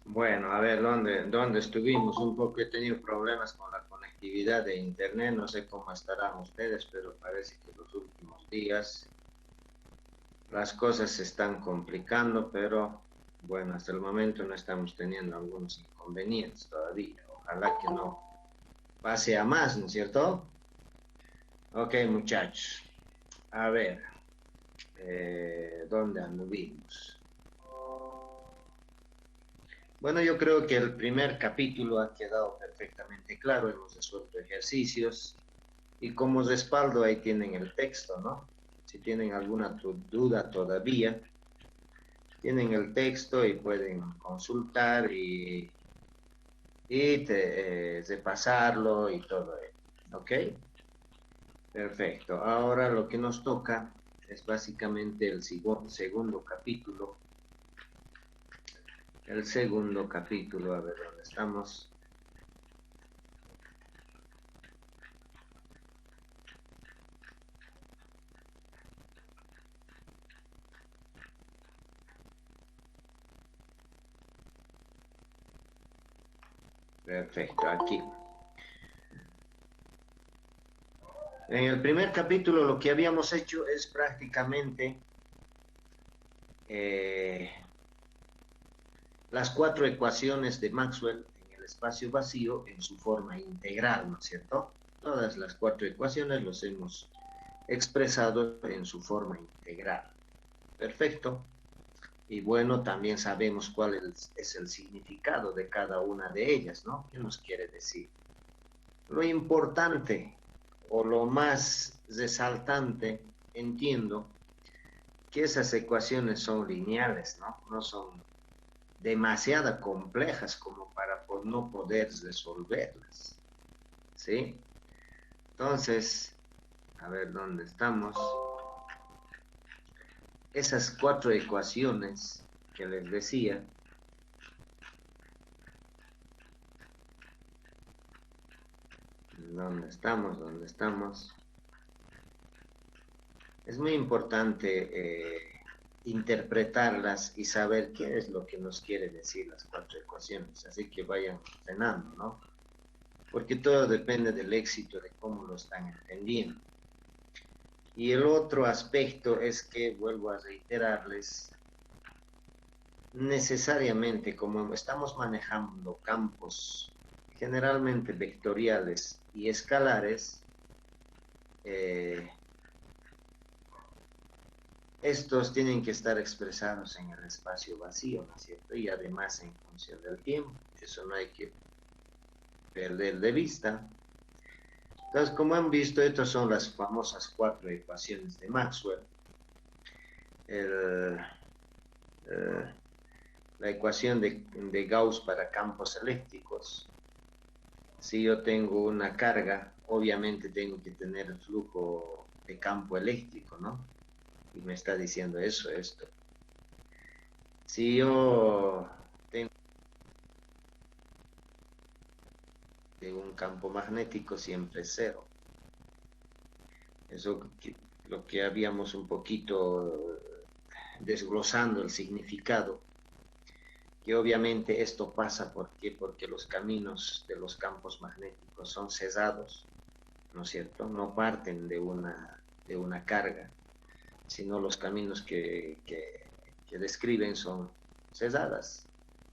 Bueno, a ver, ¿dónde estuvimos? Un poco he tenido problemas con la conectividad de internet, no sé cómo estarán ustedes, pero parece que los últimos días las cosas se están complicando, pero bueno, hasta el momento no estamos teniendo algunos inconvenientes todavía. Ojalá que no pase a más, ¿no es cierto? Ok, muchachos, a ver, ¿dónde anduvimos? Bueno, yo creo que el primer capítulo ha quedado perfectamente claro, hemos resuelto ejercicios y como respaldo ahí tienen el texto, ¿no? Si tienen alguna duda todavía, tienen el texto y pueden consultar y repasarlo y todo ello, ¿ok? Perfecto. Ahora lo que nos toca es básicamente el segundo capítulo. El segundo capítulo, a ver dónde estamos. Perfecto, aquí. En el primer capítulo lo que habíamos hecho es prácticamente eh, las cuatro ecuaciones de Maxwell en el espacio vacío en su forma integral, ¿no es cierto? Todas las cuatro ecuaciones los hemos expresado en su forma integral. Perfecto. Y bueno, también sabemos cuál es el significado de cada una de ellas, ¿no? ¿Qué nos quiere decir? Lo importante o lo más resaltante, entiendo, que esas ecuaciones son lineales, ¿no? No son demasiado complejas como para no poder resolverlas, ¿sí? Entonces, a ver dónde estamos. Esas cuatro ecuaciones que les decía, ¿dónde estamos? ¿Dónde estamos? Es muy importante interpretarlas y saber qué es lo que nos quiere decir las cuatro ecuaciones. Así que vayan ordenando, ¿no? Porque todo depende del éxito de cómo lo están entendiendo. Y el otro aspecto es que, vuelvo a reiterarles, necesariamente como estamos manejando campos generalmente vectoriales y escalares, eh, estos tienen que estar expresados en el espacio vacío, ¿no es cierto? Y además en función del tiempo. Eso no hay que perder de vista. Entonces, como han visto, estas son las famosas cuatro ecuaciones de Maxwell. El, eh, la ecuación de Gauss para campos eléctricos. Si yo tengo una carga, obviamente tengo que tener el flujo de campo eléctrico, ¿no? Y me está diciendo eso, esto. Si yo tengo un campo magnético, siempre es cero. Eso lo que habíamos un poquito desglosando el significado, que obviamente esto pasa porque los caminos de los campos magnéticos son cesados, ¿no es cierto? No parten de una carga, sino los caminos que describen son cesadas.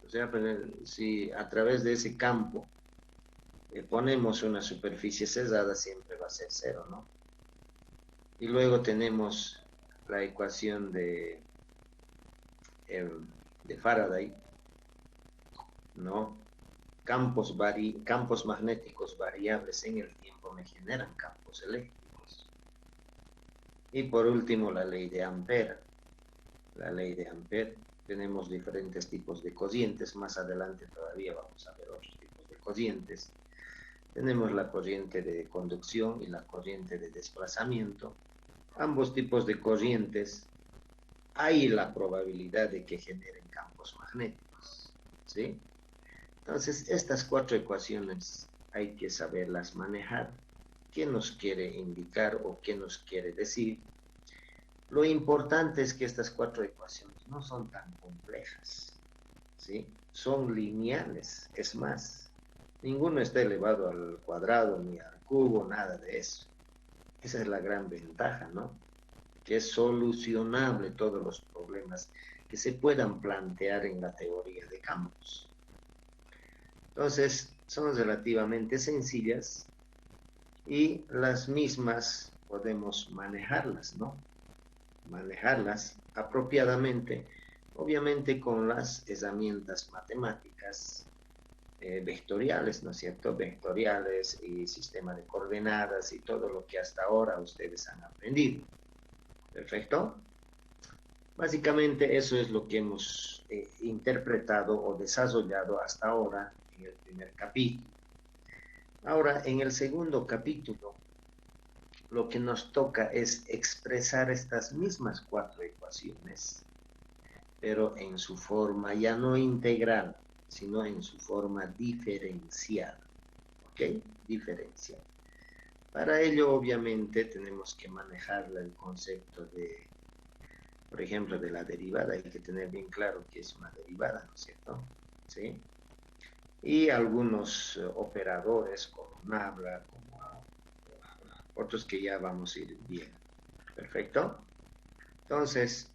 O sea, pues, si a través de ese campo ponemos una superficie cesada, siempre va a ser cero, ¿no? Y luego tenemos la ecuación eh, de Faraday, ¿no? Campos magnéticos variables en el tiempo me generan campos eléctricos. Y por último, la ley de Ampère. La ley de Ampère, tenemos diferentes tipos de corrientes, más adelante todavía vamos a ver otros tipos de corrientes. Tenemos la corriente de conducción y la corriente de desplazamiento. Ambos tipos de corrientes hay la probabilidad de que generen campos magnéticos, ¿sí? Entonces, estas cuatro ecuaciones hay que saberlas manejar. ¿Qué nos quiere indicar o qué nos quiere decir? Lo importante es que estas cuatro ecuaciones no son tan complejas, ¿sí? Son lineales, es más, ninguno está elevado al cuadrado ni al cubo, nada de eso. Esa es la gran ventaja, ¿no? Que es solucionable todos los problemas que se puedan plantear en la teoría de campos. Entonces, son relativamente sencillas y las mismas podemos manejarlas, ¿no? Manejarlas apropiadamente, obviamente con las herramientas matemáticas vectoriales, ¿no es cierto? Vectoriales y sistema de coordenadas y todo lo que hasta ahora ustedes han aprendido. Perfecto. Básicamente eso es lo que hemos interpretado o desarrollado hasta ahora en el primer capítulo. Ahora, en el segundo capítulo, lo que nos toca es expresar estas mismas 4 ecuaciones, pero en su forma ya no integral, sino en su forma diferencial. ¿Ok? Diferencial. Para ello, obviamente, tenemos que manejar el concepto de, por ejemplo, de la derivada. Hay que tener bien claro que es una derivada, ¿no es cierto? ¿Sí? Y algunos operadores como nabla, como otros que ya vamos a ir viendo. Perfecto. Entonces,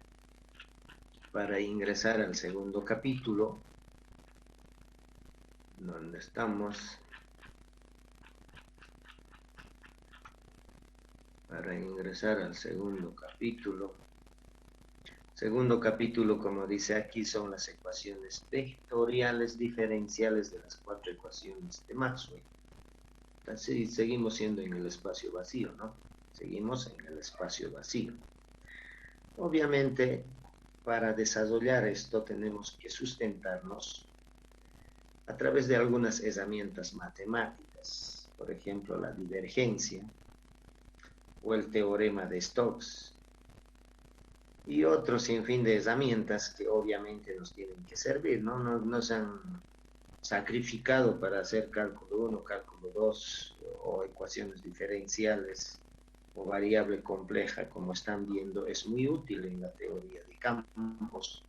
para ingresar al segundo capítulo, donde estamos, para ingresar al segundo capítulo, como dice aquí, son las ecuaciones vectoriales diferenciales de las 4 ecuaciones de Maxwell. Así seguimos siendo en el espacio vacío, ¿no? Seguimos en el espacio vacío. Obviamente, para desarrollar esto tenemos que sustentarnos a través de algunas herramientas matemáticas, por ejemplo, la divergencia o el teorema de Stokes, y otros sinfín de herramientas que obviamente nos tienen que servir, ¿no? Nos han sacrificado para hacer cálculo 1, cálculo 2 o ecuaciones diferenciales o variable compleja, como están viendo, es muy útil en la teoría de campos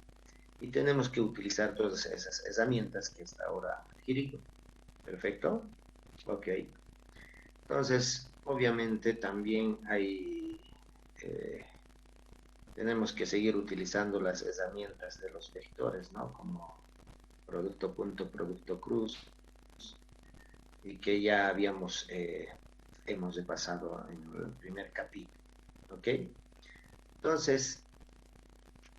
y tenemos que utilizar todas esas herramientas que hasta ahora han adquirido. ¿Perfecto? Ok. Entonces, obviamente también hay... tenemos que seguir utilizando las herramientas de los vectores, ¿no? Como producto punto, producto cruz, y que ya hemos repasado en el primer capítulo, ¿ok? Entonces,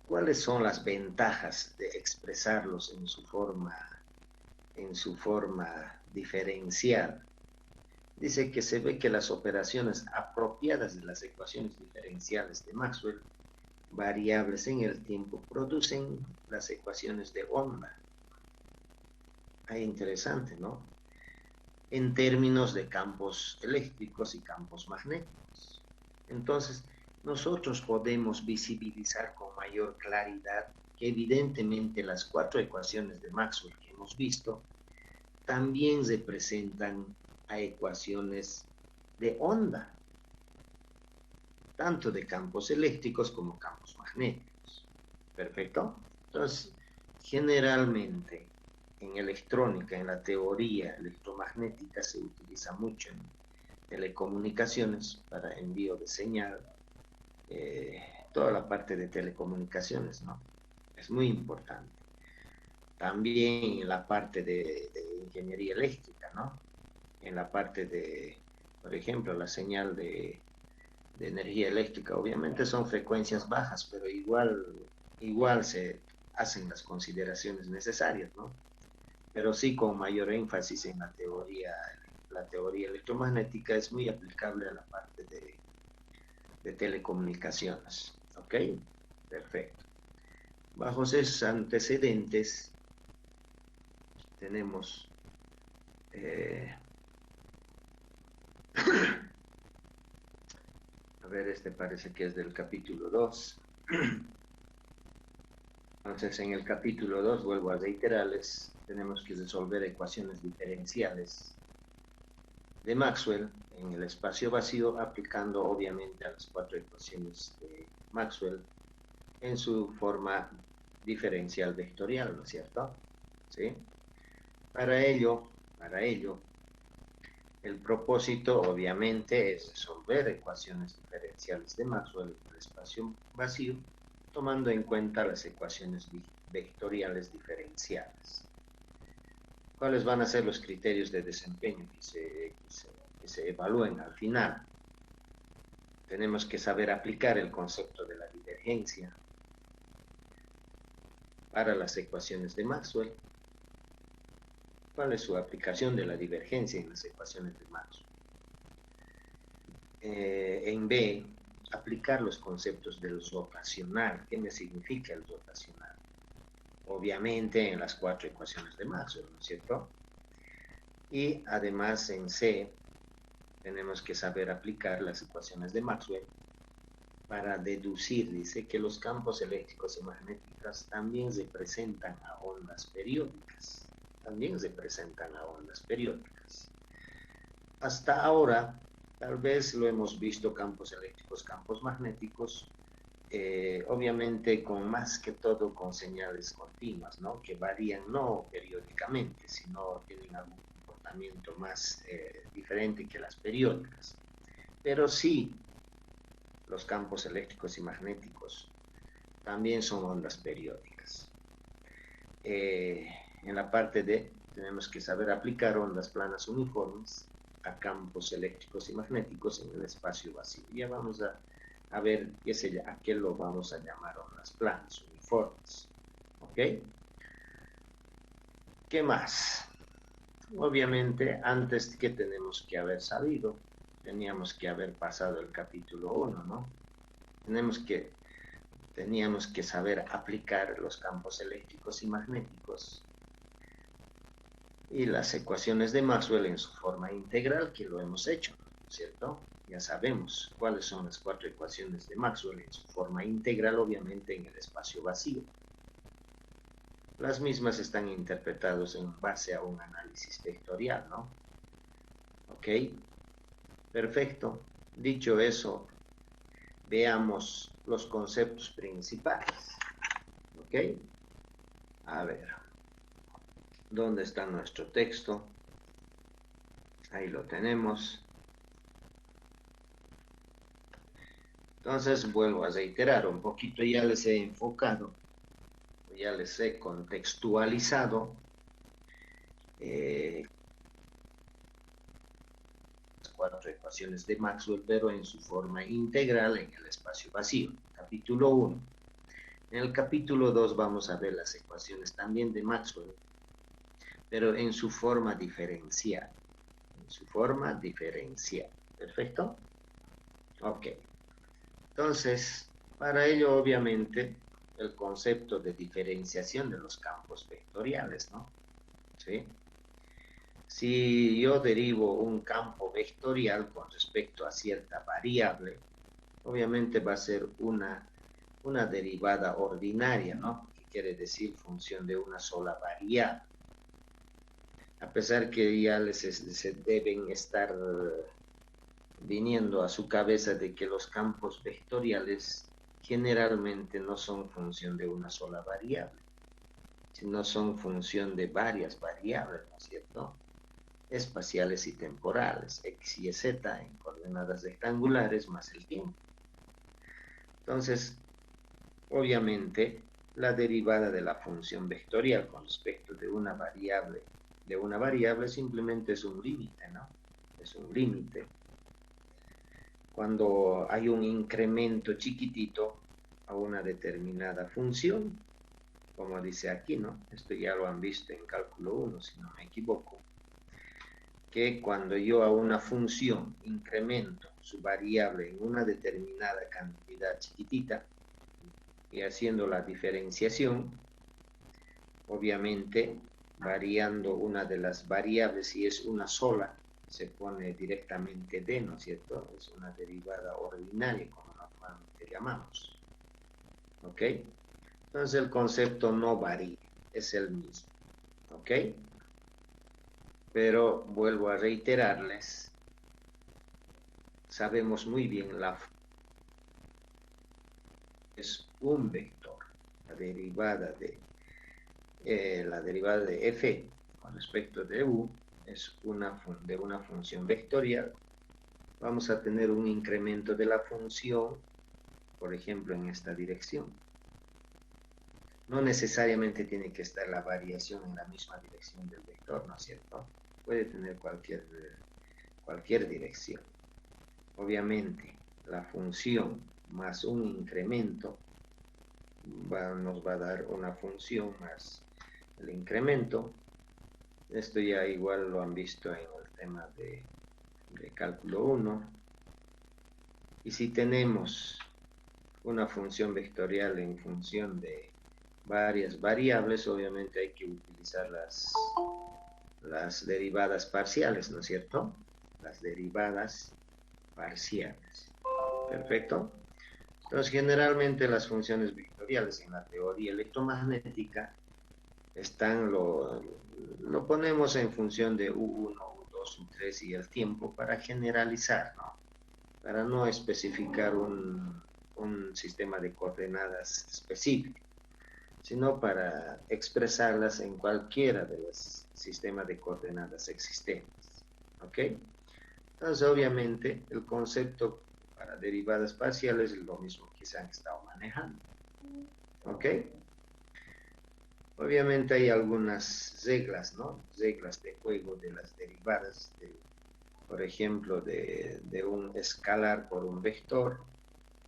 ¿cuáles son las ventajas de expresarlos en su forma diferencial? Dice que se ve que las operaciones apropiadas de las ecuaciones diferenciales de Maxwell, variables en el tiempo, producen las ecuaciones de onda. Interesante, ¿no? En términos de campos eléctricos y campos magnéticos. Entonces, nosotros podemos visibilizar con mayor claridad que evidentemente las 4 ecuaciones de Maxwell que hemos visto también representan a ecuaciones de onda, tanto de campos eléctricos como campos magnéticos. ¿Perfecto? Entonces, generalmente en electrónica, en la teoría electromagnética, se utiliza mucho en telecomunicaciones para envío de señal, toda la parte de telecomunicaciones, ¿no? Es muy importante. También en la parte de ingeniería eléctrica, ¿no? En la parte de, por ejemplo, la señal de energía eléctrica, obviamente son frecuencias bajas, pero igual se hacen las consideraciones necesarias, ¿no? Pero sí con mayor énfasis en la teoría electromagnética, es muy aplicable a la parte de telecomunicaciones, ¿ok? Perfecto. Bajo esos antecedentes tenemos a ver, este parece que es del capítulo 2. Entonces, en el capítulo 2, vuelvo a reiterarles, tenemos que resolver ecuaciones diferenciales de Maxwell en el espacio vacío, aplicando obviamente a las 4 ecuaciones de Maxwell en su forma diferencial vectorial, ¿no es cierto? ¿sí? Para ello, el propósito obviamente es resolver ecuaciones diferenciales de Maxwell en el espacio vacío, tomando en cuenta las ecuaciones vectoriales diferenciales. ¿Cuáles van a ser los criterios de desempeño que se evalúen al final? Tenemos que saber aplicar el concepto de la divergencia para las ecuaciones de Maxwell. ¿Cuál es su aplicación de la divergencia en las ecuaciones de Maxwell? En B, aplicar los conceptos del rotacional. ¿Qué me significa el rotacional? Obviamente en las 4 ecuaciones de Maxwell, ¿no es cierto? Y además en C, tenemos que saber aplicar las ecuaciones de Maxwell para deducir, dice, que los campos eléctricos y magnéticos también se presentan a ondas periódicas. También se presentan a ondas periódicas. Hasta ahora, tal vez lo hemos visto campos eléctricos, campos magnéticos, obviamente con más que todo con señales continuas, ¿no? Que varían no periódicamente, sino tienen algún comportamiento más diferente que las periódicas. Pero sí, los campos eléctricos y magnéticos también son ondas periódicas. En la parte D tenemos que saber aplicar ondas planas uniformes a campos eléctricos y magnéticos en el espacio vacío. Ya vamos a ver a qué lo vamos a llamar ondas planas uniformes. ¿Ok? ¿Qué más? Obviamente, antes que tenemos que haber sabido, teníamos que haber pasado el capítulo 1, ¿no? Teníamos que saber aplicar los campos eléctricos y magnéticos y las ecuaciones de Maxwell en su forma integral, que lo hemos hecho, ¿cierto? Ya sabemos cuáles son las 4 ecuaciones de Maxwell en su forma integral, obviamente en el espacio vacío. Las mismas están interpretadas en base a un análisis vectorial, ¿no? ¿Ok? Perfecto. Dicho eso, veamos los conceptos principales. ¿Ok? A ver, ¿dónde está nuestro texto? Ahí lo tenemos. Entonces vuelvo a reiterar, un poquito ya les he enfocado, ya les he contextualizado las 4 ecuaciones de Maxwell, pero en su forma integral en el espacio vacío. Capítulo 1. En el capítulo 2 vamos a ver las ecuaciones también de Maxwell, pero en su forma diferencial. En su forma diferencial. ¿Perfecto? Ok. Entonces, para ello, obviamente, el concepto de diferenciación de los campos vectoriales, ¿no? ¿Sí? Si yo derivo un campo vectorial con respecto a cierta variable, obviamente va a ser una derivada ordinaria, ¿no? Que quiere decir función de una sola variable. A pesar que ya se deben estar viniendo a su cabeza de que los campos vectoriales generalmente no son función de una sola variable, sino son función de varias variables, ¿no es cierto? Espaciales y temporales, x y z en coordenadas rectangulares más el tiempo. Entonces, obviamente, la derivada de la función vectorial con respecto de una variable simplemente es un límite, ¿no? Es un límite. Cuando hay un incremento chiquitito a una determinada función, como dice aquí, ¿no? Esto ya lo han visto en cálculo 1, si no me equivoco, que cuando yo a una función incremento su variable en una determinada cantidad chiquitita y haciendo la diferenciación, obviamente variando una de las variables, si es una sola, se pone directamente d, ¿no es cierto? Es una derivada ordinaria, como normalmente llamamos. ¿Ok? Entonces el concepto no varía, es el mismo. ¿Ok? Pero vuelvo a reiterarles, sabemos muy bien es un vector, la derivada la derivada de f con respecto de u es de una función vectorial, vamos a tener un incremento de la función, por ejemplo, en esta dirección. No necesariamente tiene que estar la variación en la misma dirección del vector, ¿no es cierto? Puede tener cualquier dirección. Obviamente, la función más un incremento nos va a dar una función más el incremento. Esto ya igual lo han visto en el tema de cálculo 1. Y si tenemos una función vectorial en función de varias variables, obviamente hay que utilizar las derivadas parciales, ¿no es cierto? Las derivadas parciales. Perfecto. Entonces, generalmente las funciones vectoriales en la teoría electromagnética lo ponemos en función de U1, U2, U3 y el tiempo para generalizar, ¿no? Para no especificar un sistema de coordenadas específico, sino para expresarlas en cualquiera de los sistemas de coordenadas existentes. ¿Ok? Entonces, obviamente, el concepto para derivadas parciales es lo mismo que se han estado manejando. ¿Ok? Obviamente hay algunas reglas, ¿no? Reglas de juego de las derivadas, por ejemplo, de un escalar por un vector.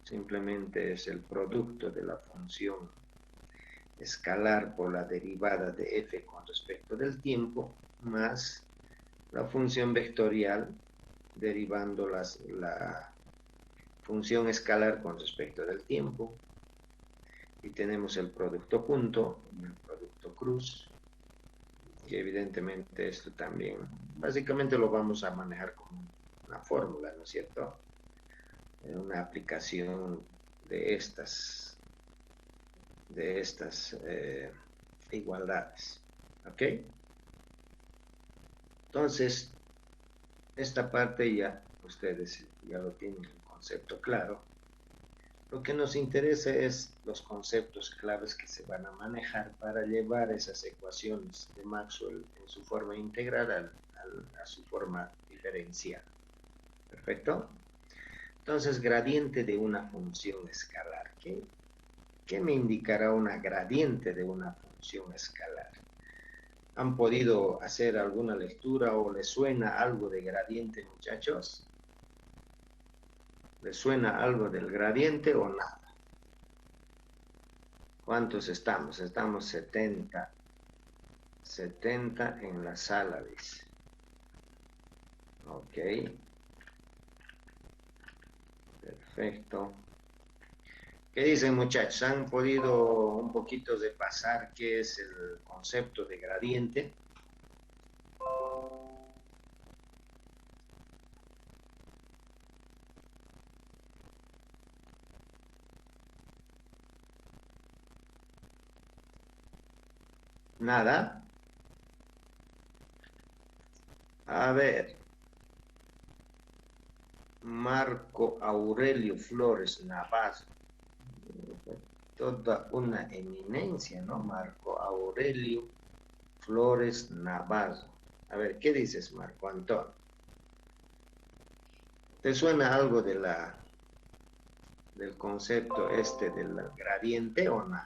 Simplemente es el producto de la función escalar por la derivada de f con respecto del tiempo, más la función vectorial derivando la función escalar con respecto del tiempo. Y tenemos el producto punto y el producto cruz, que evidentemente esto también, básicamente lo vamos a manejar como una fórmula, ¿no es cierto? Una aplicación de estas igualdades. ¿Ok? Entonces, esta parte ya ustedes ya lo tienen el concepto claro. Lo que nos interesa es los conceptos claves que se van a manejar para llevar esas ecuaciones de Maxwell en su forma integral a su forma diferencial. ¿Perfecto? Entonces, gradiente de una función escalar. ¿Qué me indicará una gradiente de una función escalar? ¿Han podido hacer alguna lectura o les suena algo de gradiente, muchachos? ¿Les suena algo del gradiente o nada? ¿Cuántos estamos? Estamos 70. 70 en la sala, dice. Ok. Perfecto. ¿Qué dicen, muchachos? ¿Han podido un poquito de pasar qué es el concepto de gradiente? Nada. A ver. Marco Aurelio Flores Navazo. Toda una eminencia, ¿no? Marco Aurelio Flores Navarro. A ver, ¿qué dices, Marco Antonio? ¿Te suena algo del concepto este del gradiente o no?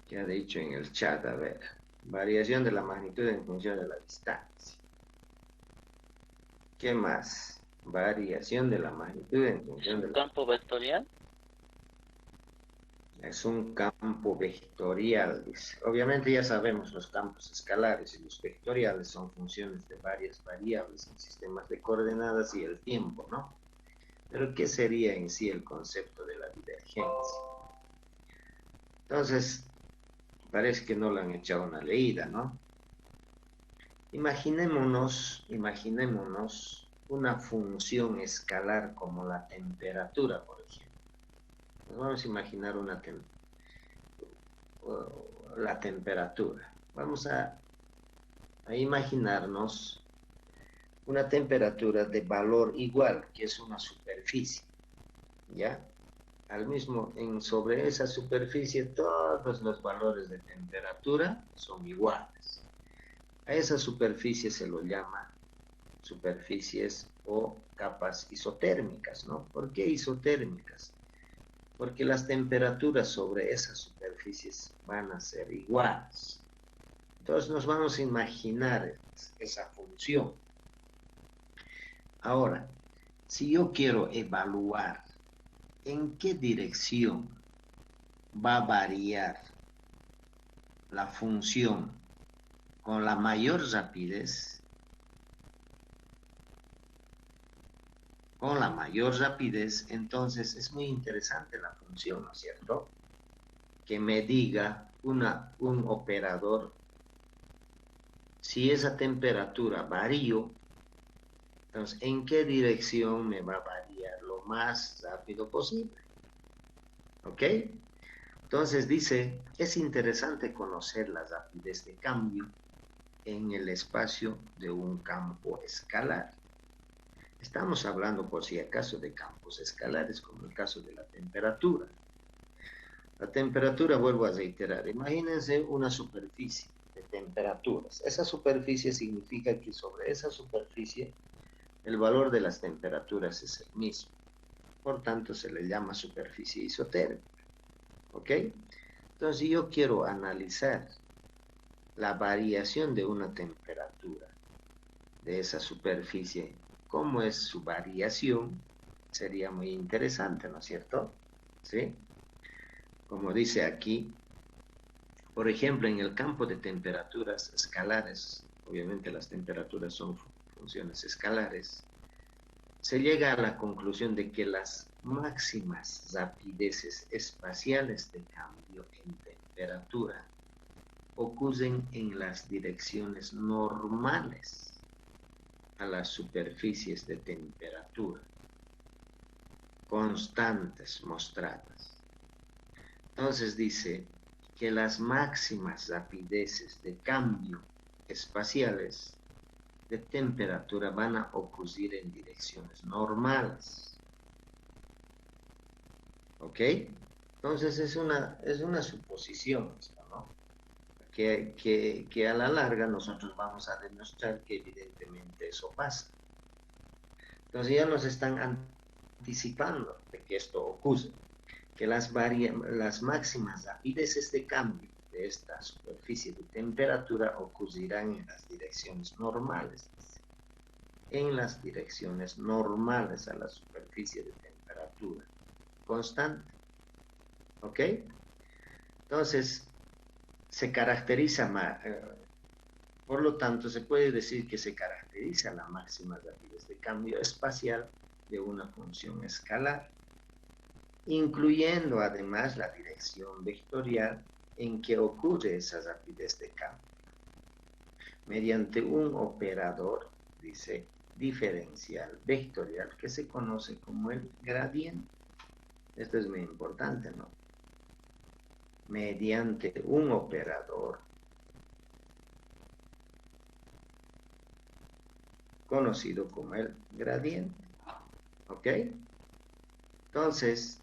¿Qué ha dicho en el chat? A ver, variación de la magnitud en función de la distancia. ¿Qué más? Variación de la magnitud en función de la... ¿Campo vectorial? Es un campo vectorial, dice. Obviamente ya sabemos los campos escalares y los vectoriales son funciones de varias variables en sistemas de coordenadas y el tiempo, ¿no? Pero ¿qué sería en sí el concepto de la divergencia? Entonces, parece que no le han echado una leída, ¿no? Imaginémonos una función escalar como la temperatura, por ejemplo. Nos vamos a imaginar la temperatura. Vamos a imaginarnos una temperatura de valor igual, que es una superficie, ¿ya? Sobre esa superficie todos los valores de temperatura son iguales. A esa superficie se lo llama superficies o capas isotérmicas, ¿no? ¿Por qué isotérmicas? Porque las temperaturas sobre esas superficies van a ser iguales. Entonces nos vamos a imaginar esa función. Ahora, si yo quiero evaluar en qué dirección va a variar la función con la mayor rapidez, entonces es muy interesante la función, ¿no es cierto? Que me diga un operador si esa temperatura varío, entonces en qué dirección me va a variar lo más rápido posible. ¿Ok? Entonces dice, es interesante conocer la rapidez de cambio en el espacio de un campo escalar. Estamos hablando, por si acaso, de campos escalares, como el caso de la temperatura. La temperatura, vuelvo a reiterar, imagínense una superficie de temperaturas. Esa superficie significa que sobre esa superficie el valor de las temperaturas es el mismo. Por tanto, se le llama superficie isotérmica. ¿Ok? Entonces, si yo quiero analizar la variación de una temperatura de esa superficie, cómo es su variación, sería muy interesante, ¿no es cierto? ¿Sí? Como dice aquí, por ejemplo, en el campo de temperaturas escalares, obviamente las temperaturas son funciones escalares, se llega a la conclusión de que las máximas rapideces espaciales de cambio en temperatura ocurren en las direcciones normales a las superficies de temperatura constantes mostradas. Entonces dice que las máximas rapideces de cambio espaciales de temperatura van a ocurrir en direcciones normales. ¿Ok? Entonces es una suposición, ¿no? Que a la larga nosotros vamos a demostrar que evidentemente eso pasa. Entonces ya nos están anticipando de que esto ocurre, que las máximas rapideces de cambio de esta superficie de temperatura ocurrirán en las direcciones normales, en las direcciones normales a la superficie de temperatura constante. ¿Ok? Entonces, se caracteriza, por lo tanto, se puede decir que se caracteriza la máxima rapidez de cambio espacial de una función escalar, incluyendo además la dirección vectorial en que ocurre esa rapidez de cambio, mediante un operador, dice, diferencial vectorial, que se conoce como el gradiente. Esto es muy importante, ¿no? Mediante un operador conocido como el gradiente. ¿Ok? Entonces,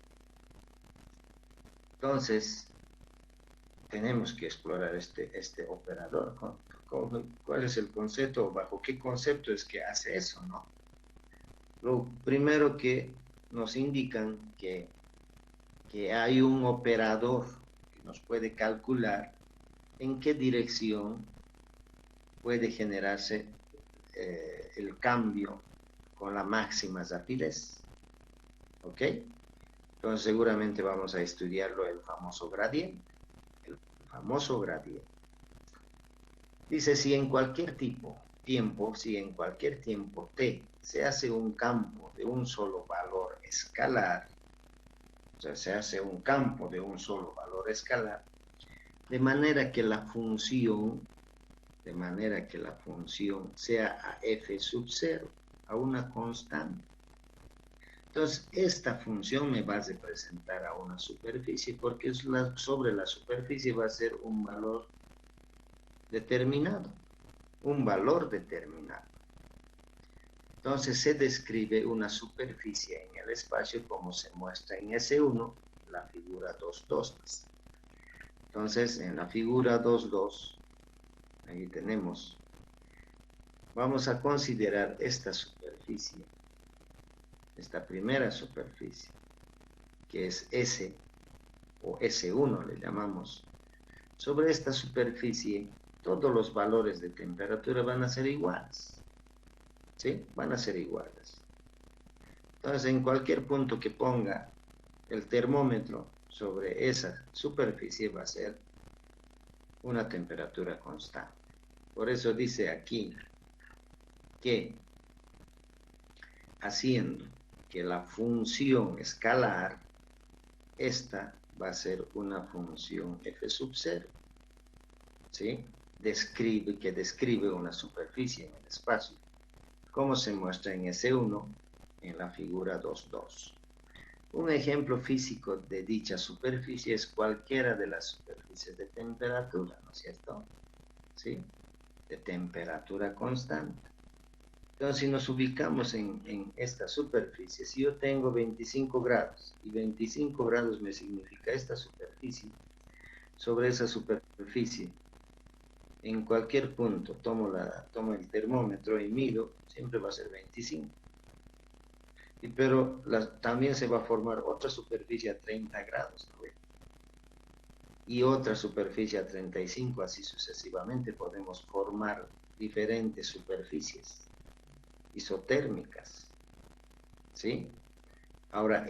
tenemos que explorar este operador. ¿Cuál es el concepto? ¿Bajo qué concepto es que hace eso, no? Lo primero que nos indican que hay un operador que nos puede calcular en qué dirección puede generarse el cambio con la máxima rapidez. ¿Ok? Entonces seguramente vamos a estudiarlo, el famoso gradiente. El famoso gradiente. Dice, si en cualquier tiempo t se hace un campo de un solo valor escalar, o sea, se hace un campo de un solo valor escalar, de manera que la función sea a f sub 0, a una constante. Entonces, esta función me va a representar a una superficie, porque sobre la superficie va a ser un valor determinado, Entonces se describe una superficie en el espacio como se muestra en S1, la figura 2.2. Entonces en la figura 2.2, ahí tenemos, vamos a considerar esta superficie, esta primera superficie, que es S o S1 le llamamos. Sobre esta superficie, todos los valores de temperatura van a ser iguales. ¿Sí? Van a ser iguales. Entonces, en cualquier punto que ponga el termómetro sobre esa superficie va a ser una temperatura constante. Por eso dice aquí que haciendo que la función escalar, esta va a ser una función f sub 0. ¿Sí? Que describe una superficie en el espacio, como se muestra en S1 en la figura 2.2. Un ejemplo físico de dicha superficie es cualquiera de las superficies de temperatura, ¿no es cierto? ¿Sí? De temperatura constante. Entonces, si nos ubicamos en esta superficie, si yo tengo 25 grados, y 25 grados me significa esta superficie, sobre esa superficie, en cualquier punto tomo el termómetro y mido, siempre va a ser 25. Pero también se va a formar otra superficie a 30 grados, ¿no? Y otra superficie a 35, así sucesivamente podemos formar diferentes superficies isotérmicas, ¿sí? Ahora,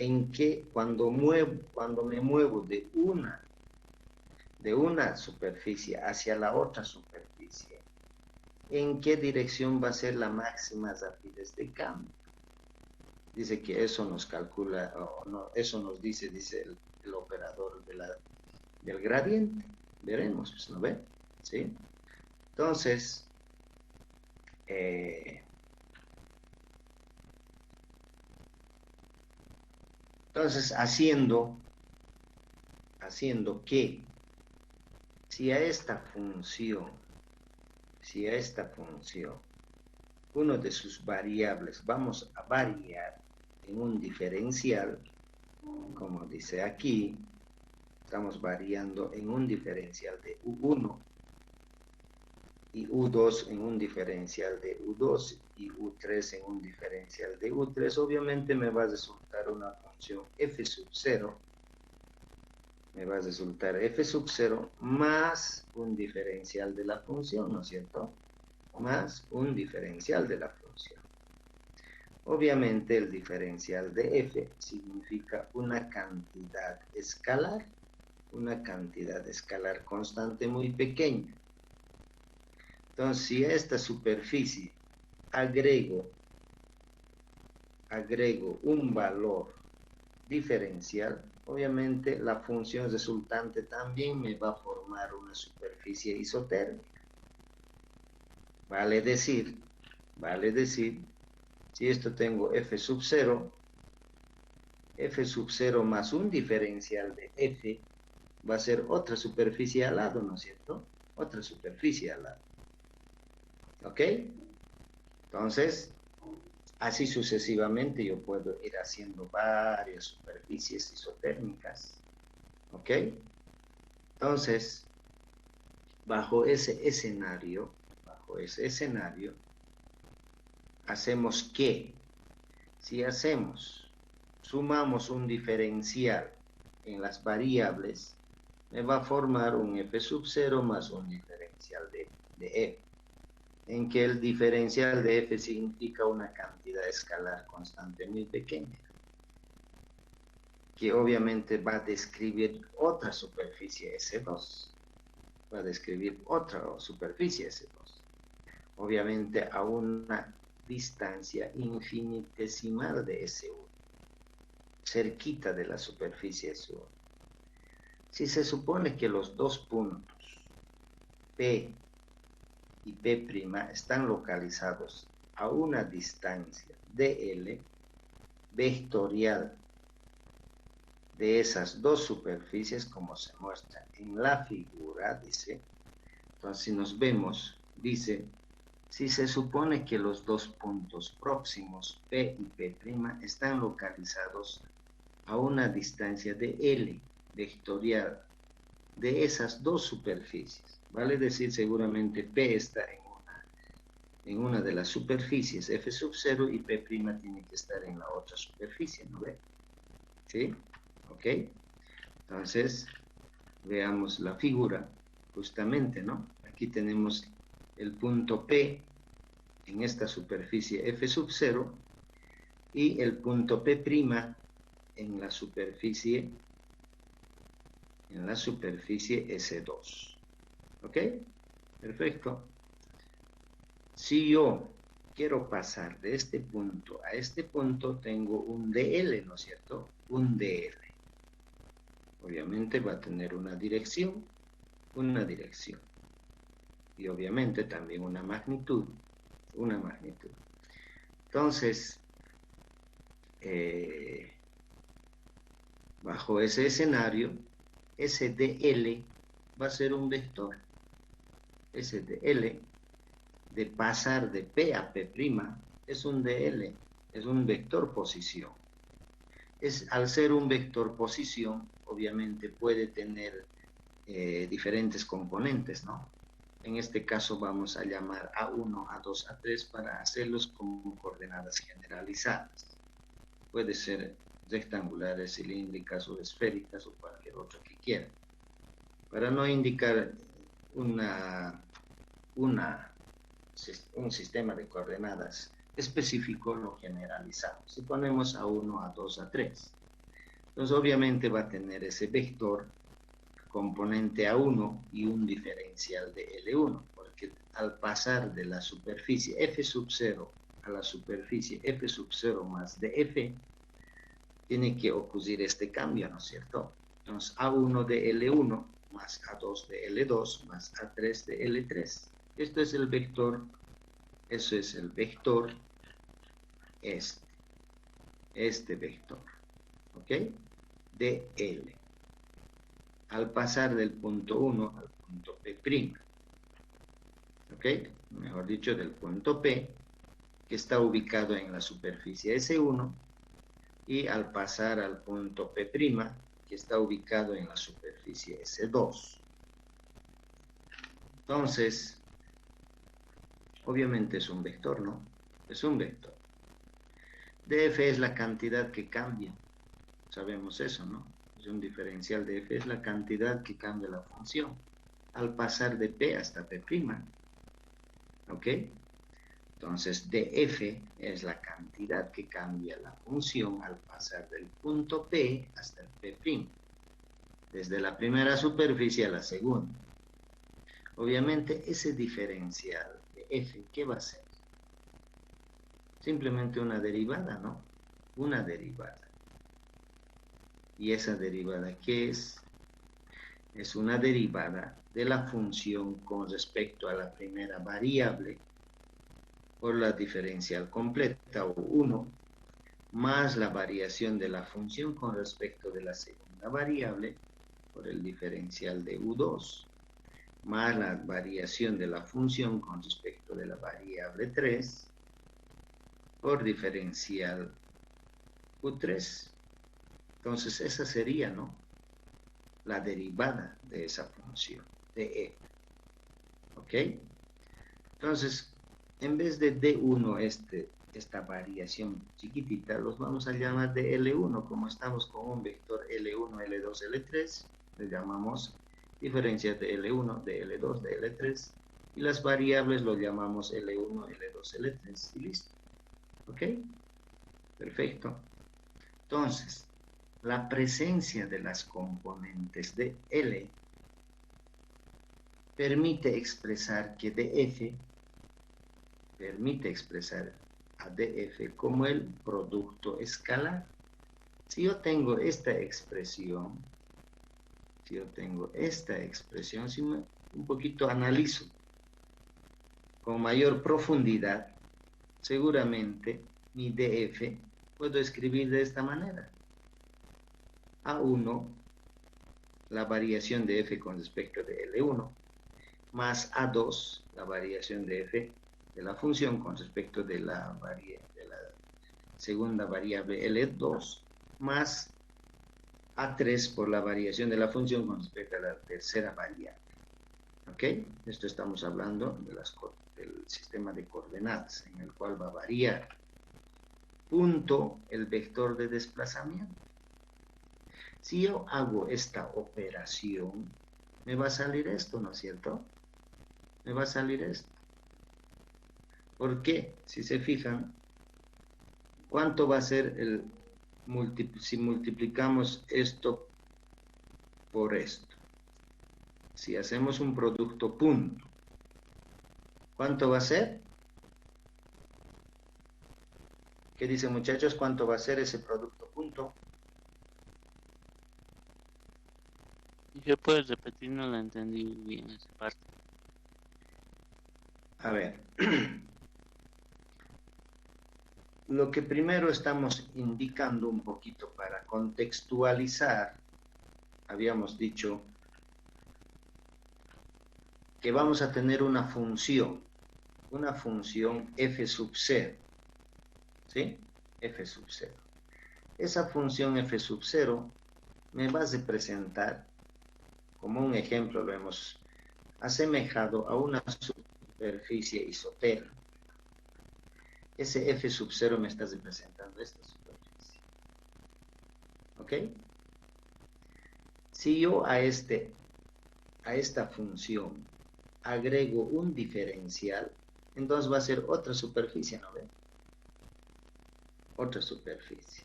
cuando me muevo de una superficie hacia la otra superficie, ¿en qué dirección va a ser la máxima rapidez de cambio? Dice que eso nos calcula, o no, eso nos dice el operador del gradiente. Veremos, pues, ¿no ve? ¿Sí? Entonces, haciendo que si a esta función, uno de sus variables vamos a variar en un diferencial, como dice aquí, estamos variando en un diferencial de U1 y U2 en un diferencial de U2 y U3 en un diferencial de U3, obviamente me va a resultar una función f sub 0, me va a resultar f sub 0 más un diferencial de la función, ¿no es cierto? Más un diferencial de la función. Obviamente el diferencial de f significa una cantidad escalar constante muy pequeña. Entonces, si a esta superficie agrego un valor diferencial, obviamente la función resultante también me va a formar una superficie isotérmica. Vale decir, si esto tengo f sub 0 más un diferencial de f va a ser otra superficie al lado, ¿no es cierto? Otra superficie al lado. ¿Ok? Entonces, así sucesivamente yo puedo ir haciendo varias superficies isotérmicas. ¿Ok? Entonces, bajo ese escenario, hacemos que, si sumamos un diferencial en las variables, me va a formar un f sub 0 más un diferencial de f, en que el diferencial de f significa una cantidad escalar constante muy pequeña, que obviamente va a describir otra superficie S2, obviamente a una distancia infinitesimal de S1, cerquita de la superficie S1. Si se supone que los dos puntos P y P' están localizados a una distancia dl vectorial de esas dos superficies, como se muestra en la figura, dice, entonces si nos vemos, dice, Si se supone que los dos puntos próximos, P y P', están localizados a una distancia de L vectorial de esas dos superficies, vale decir seguramente P está en una de las superficies F sub 0 y P' tiene que estar en la otra superficie, ¿no ve? ¿Sí? ¿Ok? Entonces, veamos la figura, justamente, ¿no? Aquí tenemos el punto P en esta superficie F sub 0 y el punto P' en la superficie S2. ¿Ok? Perfecto. Si yo quiero pasar de este punto a este punto, tengo un DL, ¿no es cierto? Un DL. Obviamente va a tener una dirección. Y obviamente también una magnitud. Entonces, bajo ese escenario, ese DL va a ser un vector. Ese DL de pasar de P a P' es un DL, es un vector posición. Al ser un vector posición, obviamente puede tener diferentes componentes, ¿no? En este caso vamos a llamar A1, A2, A3 para hacerlos como coordenadas generalizadas. Puede ser rectangulares, cilíndricas o esféricas o cualquier otro que quiera. Para no indicar un sistema de coordenadas específico, lo generalizamos. Si ponemos A1, A2, A3, entonces obviamente va a tener ese vector componente A1 y un diferencial de L1, porque al pasar de la superficie F sub 0 a la superficie F sub 0 más dF, tiene que ocurrir este cambio, ¿no es cierto? Entonces A1 de L1 más A2 de L2 más A3 de L3. Esto es el vector, eso es el vector este vector, ¿ok? De L. Al pasar del punto 1 al punto P', ¿ok? Mejor dicho, del punto P, que está ubicado en la superficie S1, y al pasar al punto P', que está ubicado en la superficie S2. Entonces, obviamente es un vector, ¿no? Es un vector. dF es la cantidad que cambia. Sabemos eso, ¿no? Es un diferencial de f, es la cantidad que cambia la función al pasar de P hasta P'. ¿Ok? Entonces, df es la cantidad que cambia la función al pasar del punto P hasta el P'. Desde la primera superficie a la segunda. Obviamente, ese diferencial de f, ¿qué va a ser? Simplemente una derivada, ¿no? Una derivada. ¿Y esa derivada qué es? Es una derivada de la función con respecto a la primera variable por la diferencial completa, o 1, más la variación de la función con respecto de la segunda variable por el diferencial de U2, más la variación de la función con respecto de la variable 3 por diferencial U3. Entonces esa sería, ¿no?, la derivada de esa función de f. ¿Ok? Entonces, en vez de D1, esta variación chiquitita, los vamos a llamar de L1. Como estamos con un vector L1, L2, L3, le llamamos diferencia de L1, de L2, de L3. Y las variables lo llamamos L1, L2, L3. Y listo. ¿Ok? Perfecto. Entonces, la presencia de las componentes de L permite expresar que df, permite expresar a df como el producto escalar. Si yo tengo esta expresión, si un poquito analizo con mayor profundidad, seguramente mi df puedo escribir de esta manera. A1, la variación de f con respecto de L1, más A2, la variación de f de la función con respecto de la segunda variable L2 más A3 por la variación de la función con respecto a la tercera variable. ¿Ok? Esto estamos hablando de del sistema de coordenadas en el cual va a variar punto el vector de desplazamiento. Si yo hago esta operación, me va a salir esto, ¿no es cierto? Me va a salir esto. ¿Por qué? Si se fijan, ¿cuánto va a ser si multiplicamos esto por esto? Si hacemos un producto punto, ¿cuánto va a ser? ¿Qué dicen, muchachos? ¿Cuánto va a ser ese producto punto? ¿Qué puedes repetir? No la entendí bien esa parte. A ver. Lo que primero estamos indicando un poquito para contextualizar, habíamos dicho que vamos a tener una función f sub 0, ¿sí? F sub 0. Esa función f sub 0 me va a representar, como un ejemplo lo hemos asemejado a una superficie isótera. Ese f sub 0 me está representando esta superficie. ¿Ok? Si yo a esta función agrego un diferencial, entonces va a ser otra superficie, ¿no ven? Otra superficie.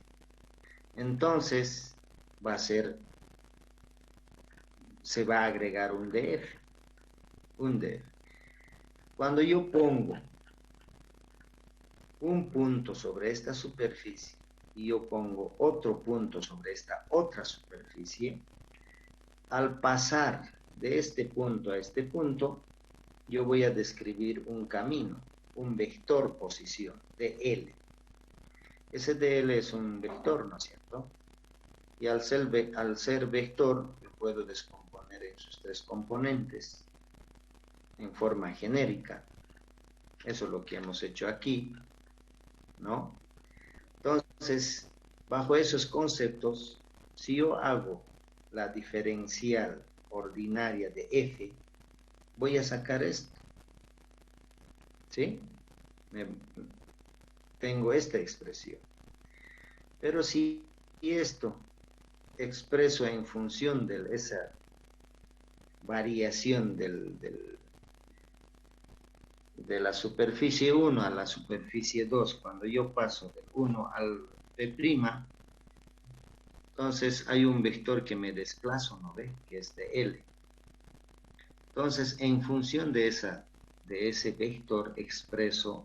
Entonces se va a agregar un df. Cuando yo pongo un punto sobre esta superficie y yo pongo otro punto sobre esta otra superficie, al pasar de este punto a este punto, yo voy a describir un camino, un vector posición de L. Ese de L es un vector, ¿no es cierto? Y al ser vector, lo puedo descomponer en sus tres componentes en forma genérica. Eso es lo que hemos hecho aquí, ¿no? Entonces, bajo esos conceptos, si yo hago la diferencial ordinaria de f, voy a sacar esto, ¿sí? Tengo esta expresión. Pero si esto expreso en función de esa variación de la superficie 1 a la superficie 2, cuando yo paso del 1 al P', entonces hay un vector que me desplazo, ¿no ve? Que es de L. Entonces, en función de ese vector expreso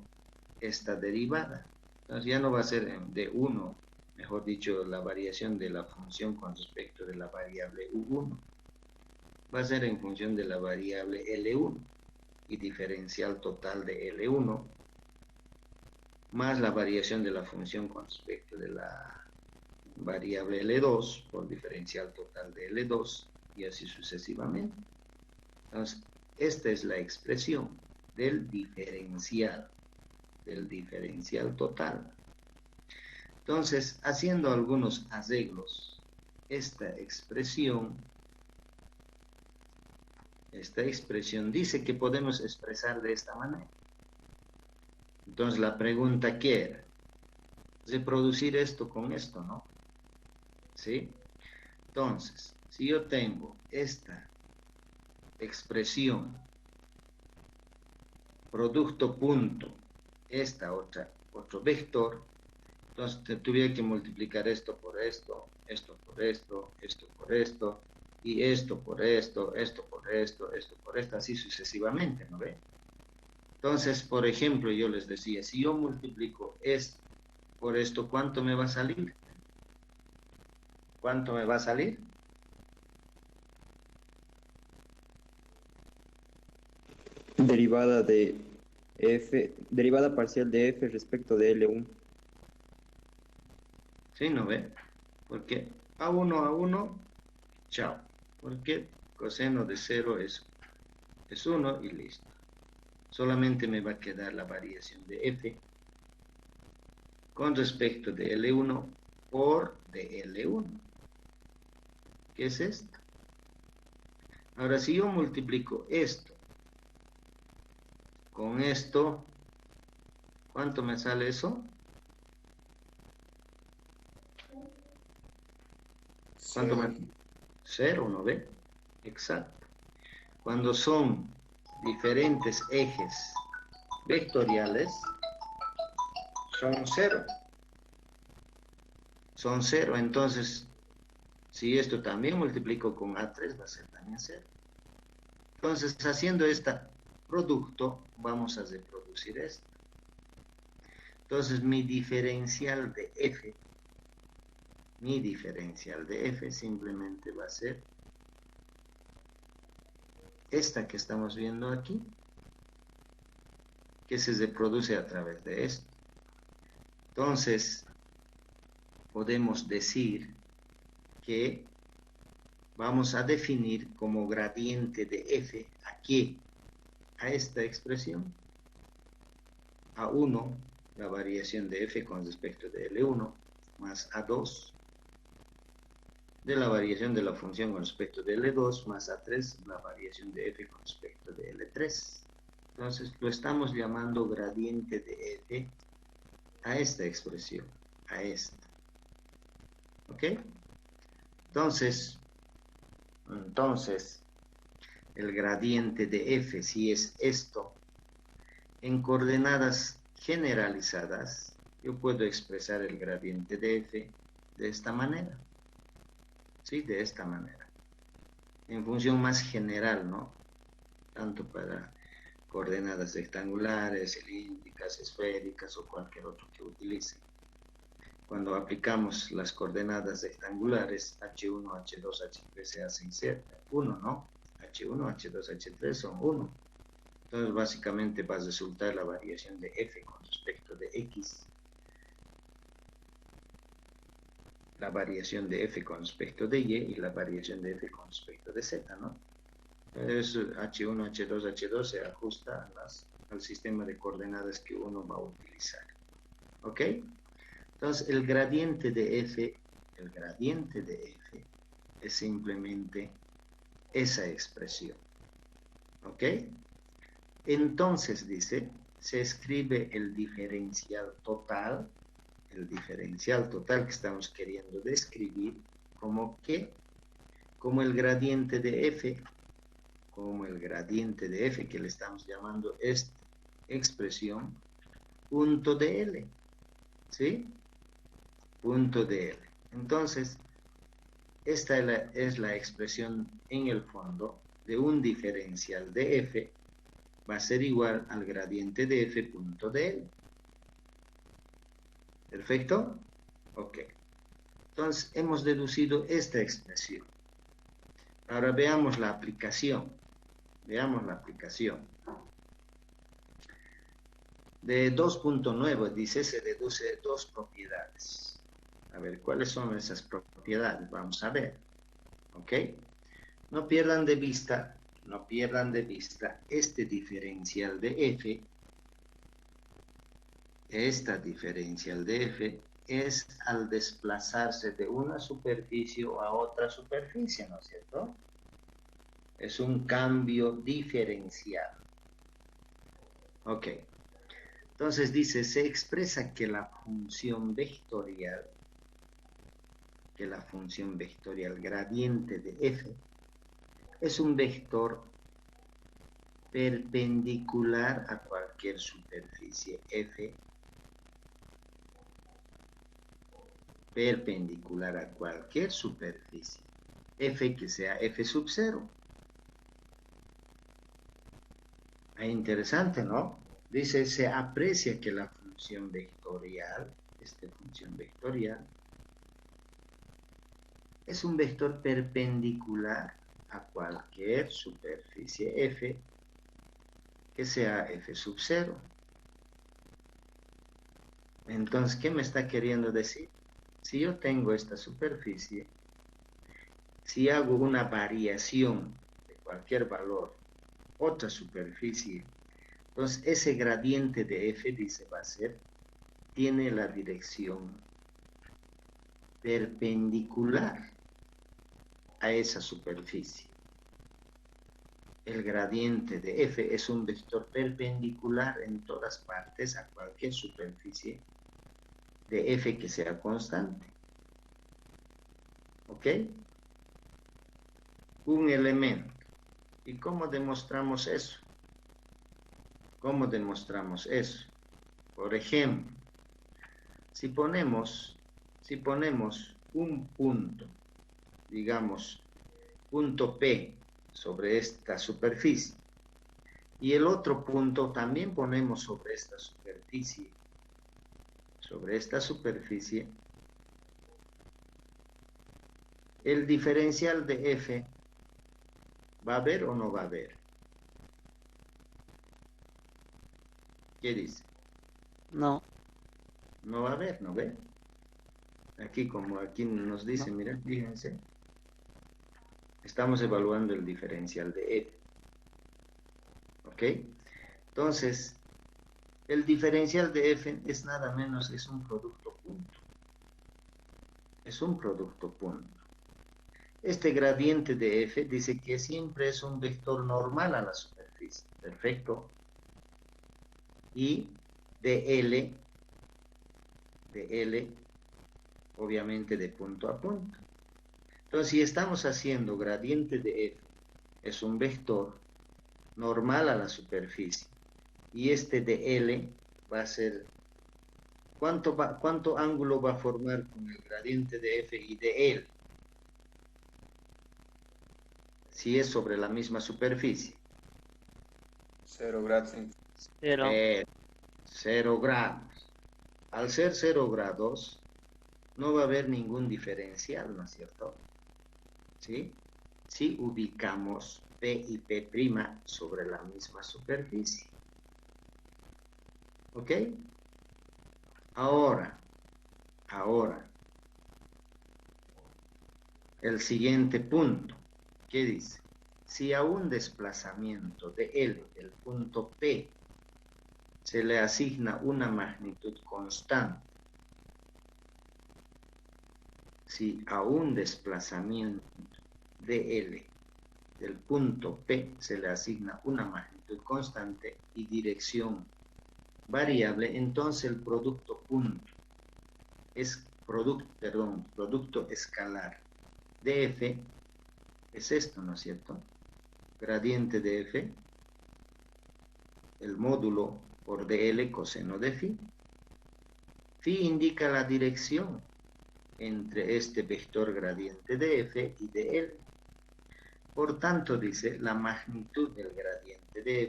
esta derivada. Entonces ya no va a ser de 1, mejor dicho, la variación de la función con respecto de la variable U1. Va a ser en función de la variable L1 y diferencial total de L1 más la variación de la función con respecto de la variable L2 por diferencial total de L2 y así sucesivamente. Entonces, esta es la expresión del diferencial total. Entonces, haciendo algunos arreglos, esta expresión dice que podemos expresar de esta manera. Entonces, la pregunta ¿qué era? Reproducir esto con esto, ¿no? ¿Sí? Entonces, si yo tengo esta expresión, producto punto, otro vector, entonces tuviera que multiplicar esto por esto, esto por esto, esto por esto, y esto por esto, esto por esto, esto por esto, así sucesivamente, ¿no ve? Entonces, por ejemplo, yo les decía, si yo multiplico esto por esto, ¿cuánto me va a salir? ¿Cuánto me va a salir? Derivada parcial de f respecto de L1. ¿Sí, no ve? Porque A1, chao. Porque coseno de 0 es 1 y listo. solamente me va a quedar la variación de f con respecto de L1 por de L1, que es esto. Ahora, si yo multiplico esto con esto, ¿cuánto me sale eso? ¿Cuánto me? 0, ¿no ve? Exacto. Cuando son diferentes ejes vectoriales, son 0. Son 0, entonces, si esto también multiplico con A3, va a ser también 0. Entonces, haciendo este producto, vamos a reproducir esto. Entonces, mi diferencial de f simplemente va a ser esta que estamos viendo aquí, que se reproduce a través de esto. Entonces, podemos decir que vamos a definir como gradiente de f ¿a qué? A esta expresión. A1, la variación de f con respecto de L1, más A2, de la variación de la función con respecto de L2, más A3, la variación de f con respecto de L3. Entonces, lo estamos llamando gradiente de f a esta expresión, a esta. ¿Ok? Entonces, el gradiente de f, si es esto, en coordenadas generalizadas, yo puedo expresar el gradiente de f de esta manera. ¿Sí? De esta manera. En función más general, ¿no? Tanto para coordenadas rectangulares, cilíndricas, esféricas o cualquier otro que utilice. Cuando aplicamos las coordenadas rectangulares, H1, H2, H3 se hacen 1, ¿no? H1, H2, H3 son 1. Entonces, básicamente va a resultar la variación de f con respecto de x. La variación de f con respecto de y la variación de f con respecto de z, ¿no? Es H1, H2, H2 se ajusta al sistema de coordenadas que uno va a utilizar. ¿Ok? Entonces, el gradiente de f es simplemente esa expresión. ¿Ok? Entonces, dice, se escribe el diferencial total que estamos queriendo describir como que, como el gradiente de f, que le estamos llamando esta expresión, punto de L, ¿sí? Punto de L. Entonces, esta es la expresión en el fondo de un diferencial de f, va a ser igual al gradiente de f punto de L. ¿Perfecto? Ok. Entonces, hemos deducido esta expresión. Ahora veamos la aplicación. Veamos la aplicación. De 2.9 dice, se deduce dos propiedades. A ver, ¿cuáles son esas propiedades? Vamos a ver. ¿Ok? No pierdan de vista este diferencial de f. Esta diferencial de f es al desplazarse de una superficie a otra superficie, ¿no es cierto? Es un cambio diferencial. Ok. Entonces dice, se expresa que la función vectorial gradiente de f es un vector perpendicular a cualquier superficie f, perpendicular a cualquier superficie f que sea f sub 0. Es interesante, ¿no? Dice, se aprecia que la función vectorial, esta función vectorial, es un vector perpendicular a cualquier superficie f que sea f sub 0. Entonces, ¿qué me está queriendo decir? Si yo tengo esta superficie, si hago una variación de cualquier valor, otra superficie, Entonces, ese gradiente de f, dice, va a ser, tiene la dirección perpendicular a esa superficie. El gradiente de f es un vector perpendicular en todas partes a cualquier superficie de f que sea constante. ¿Ok? Un elemento. ¿Y cómo demostramos eso? ¿Cómo demostramos eso? Por ejemplo, si ponemos un punto, digamos, punto P sobre esta superficie, y el otro punto también ponemos sobre esta superficie, el diferencial de f, ¿va a haber o no va a haber? ¿Qué dice? No, No va a haber, ¿no ve? Aquí, como aquí nos dice, no. miren, fíjense, estamos evaluando el diferencial de f. ¿Ok? Entonces, el diferencial de f es nada menos, es un producto punto. Es un producto punto. Este gradiente de f dice que siempre es un vector normal a la superficie. Perfecto. Y de L, obviamente de punto a punto. Entonces, si estamos haciendo gradiente de f, es un vector normal a la superficie. Y este de L va a ser, ¿cuánto ángulo va a formar con el gradiente de f y de L? Si es sobre la misma superficie. 0 grados. Pero 0 grados. Al ser 0 grados, no va a haber ningún diferencial, ¿no es cierto? ¿Sí? Si ubicamos P y P' sobre la misma superficie. ¿Ok? Ahora, el siguiente punto, ¿qué dice? Si a un desplazamiento de L, el punto P, se le asigna una magnitud constante, si a un desplazamiento de L, del punto P, se le asigna una magnitud constante y dirección variable, entonces el producto punto es producto escalar de f es esto, ¿no es cierto? Gradiente de f, el módulo por dl coseno de phi. Phi indica la dirección entre este vector gradiente de f y de l. Por tanto, dice, la magnitud del gradiente de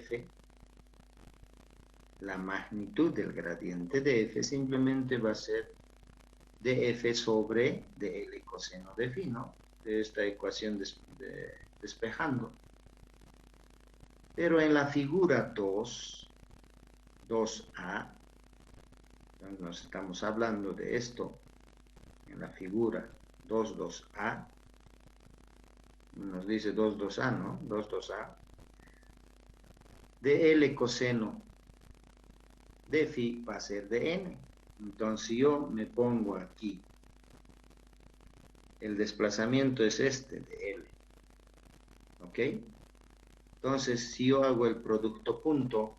f, simplemente va a ser df sobre dl coseno de phi, ¿no? De esta ecuación despejando. Pero en la figura 2a, nos estamos hablando de esto, en la figura 2a, nos dice 2a, ¿no? 2a, dl coseno de phi va a ser de n. Entonces, si yo me pongo aquí, el desplazamiento es este de L. ¿Ok? Entonces, si yo hago el producto punto,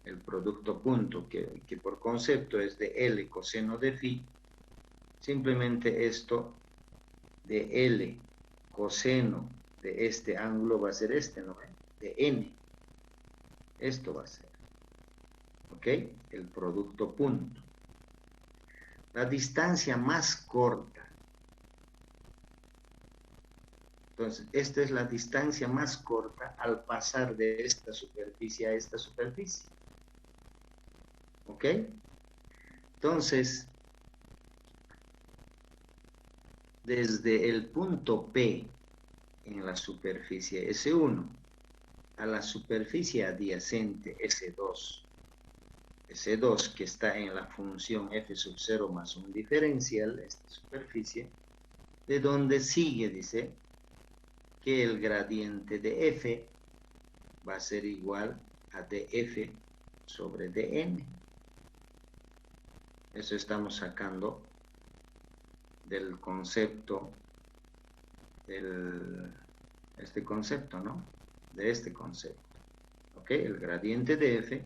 que por concepto es de L coseno de phi, simplemente esto de L coseno de este ángulo va a ser este, ¿no? De N. Esto va a ser. ¿Ok? El producto punto. La distancia más corta. Entonces, esta es la distancia más corta al pasar de esta superficie a esta superficie. ¿Ok? Entonces, desde el punto P en la superficie S1 a la superficie adyacente S2, que está en la función f sub 0 más un diferencial, esta superficie, de donde sigue, dice, que el gradiente de f va a ser igual a df sobre dn. Eso estamos sacando del concepto, este concepto, ¿no? De este concepto. ¿Ok? El gradiente de f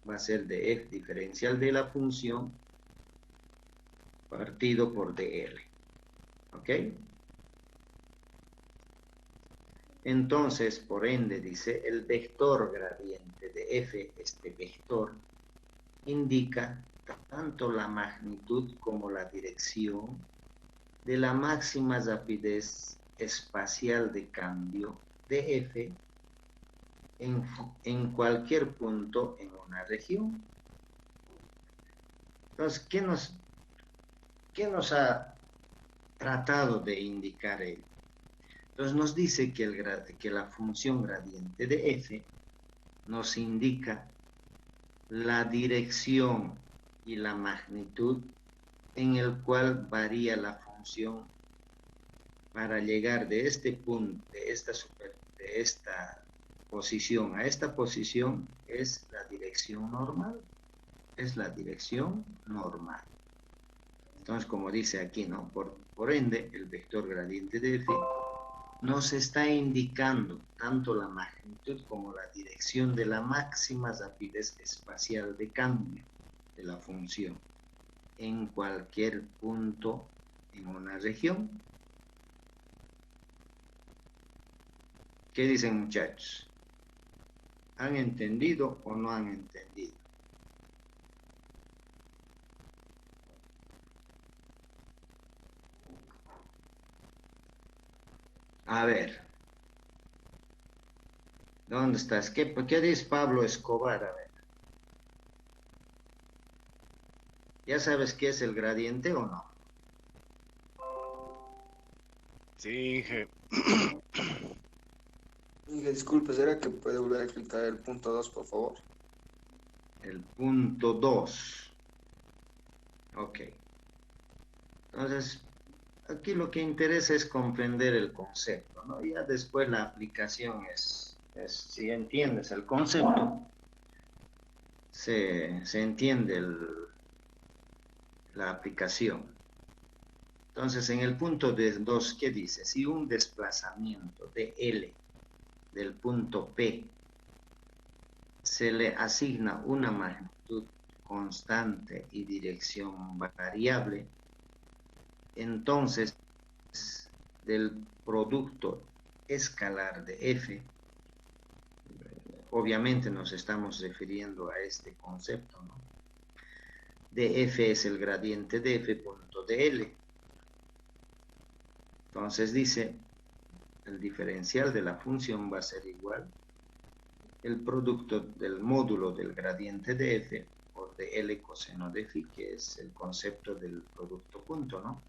va a ser de f diferencial de la función partido por dl. ¿Ok? Entonces, por ende, dice, el vector gradiente de f, este vector, indica tanto la magnitud como la dirección de la máxima rapidez espacial de cambio de f en cualquier punto en una región. Entonces, ¿qué nos ha tratado de indicar él? Entonces nos dice que la función gradiente de f nos indica la dirección y la magnitud en el cual varía la función para llegar de este punto, de esta posición a esta posición, es la dirección normal. Es la dirección normal. Entonces, como dice aquí, ¿no? Por ende, el vector gradiente de f nos está indicando tanto la magnitud como la dirección de la máxima rapidez espacial de cambio de la función en cualquier punto en una región. ¿Qué dicen, muchachos? ¿Han entendido o no han entendido? A ver. ¿Dónde estás? ¿Qué dice Pablo Escobar? A ver. ¿Ya sabes qué es el gradiente o no? Sí, Inge. Inge, disculpe, ¿será que puede volver a explicar el punto 2, por favor? El punto 2. Ok. Entonces, aquí lo que interesa es comprender el concepto, ¿no? Ya después la aplicación es si entiendes el concepto, se entiende la aplicación. Entonces, en el punto 2, ¿qué dice? Si un desplazamiento de L del punto P se le asigna una magnitud constante y dirección variable, entonces del producto escalar de f, obviamente nos estamos refiriendo a este concepto, ¿no? De f es el gradiente de f punto de L. Entonces dice, el diferencial de la función va a ser igual el producto del módulo del gradiente de f por de L coseno de phi, que es el concepto del producto punto, ¿no?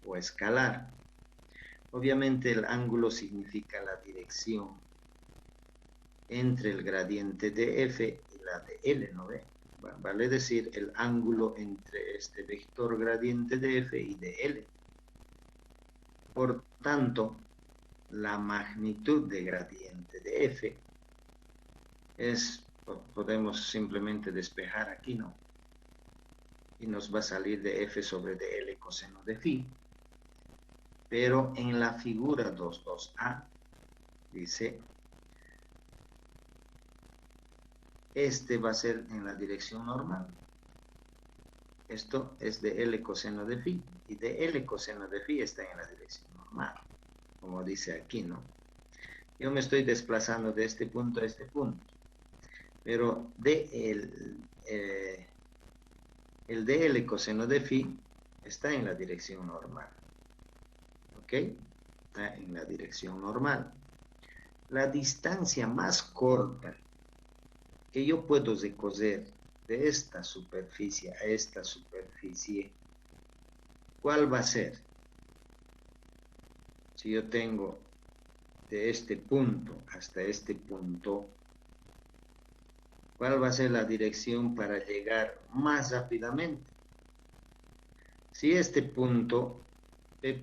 O escalar. Obviamente el ángulo significa la dirección entre el gradiente de f y la de L, ¿no ve? Vale decir el ángulo entre este vector gradiente de f y de L. Por tanto, la magnitud de gradiente de f podemos simplemente despejar aquí, ¿no? Y nos va a salir de f sobre de L coseno de phi. Pero en la figura 2.2a dice, este va a ser en la dirección normal. Esto es de L coseno de phi, y de L coseno de phi está en la dirección normal, como dice aquí, ¿no? Yo me estoy desplazando de este punto a este punto, pero el de L coseno de phi está en la dirección normal. ¿Ok? Está en la dirección normal. La distancia más corta que yo puedo recorrer de esta superficie a esta superficie, ¿cuál va a ser? Si yo tengo de este punto hasta este punto, ¿cuál va a ser la dirección para llegar más rápidamente? Si este punto P'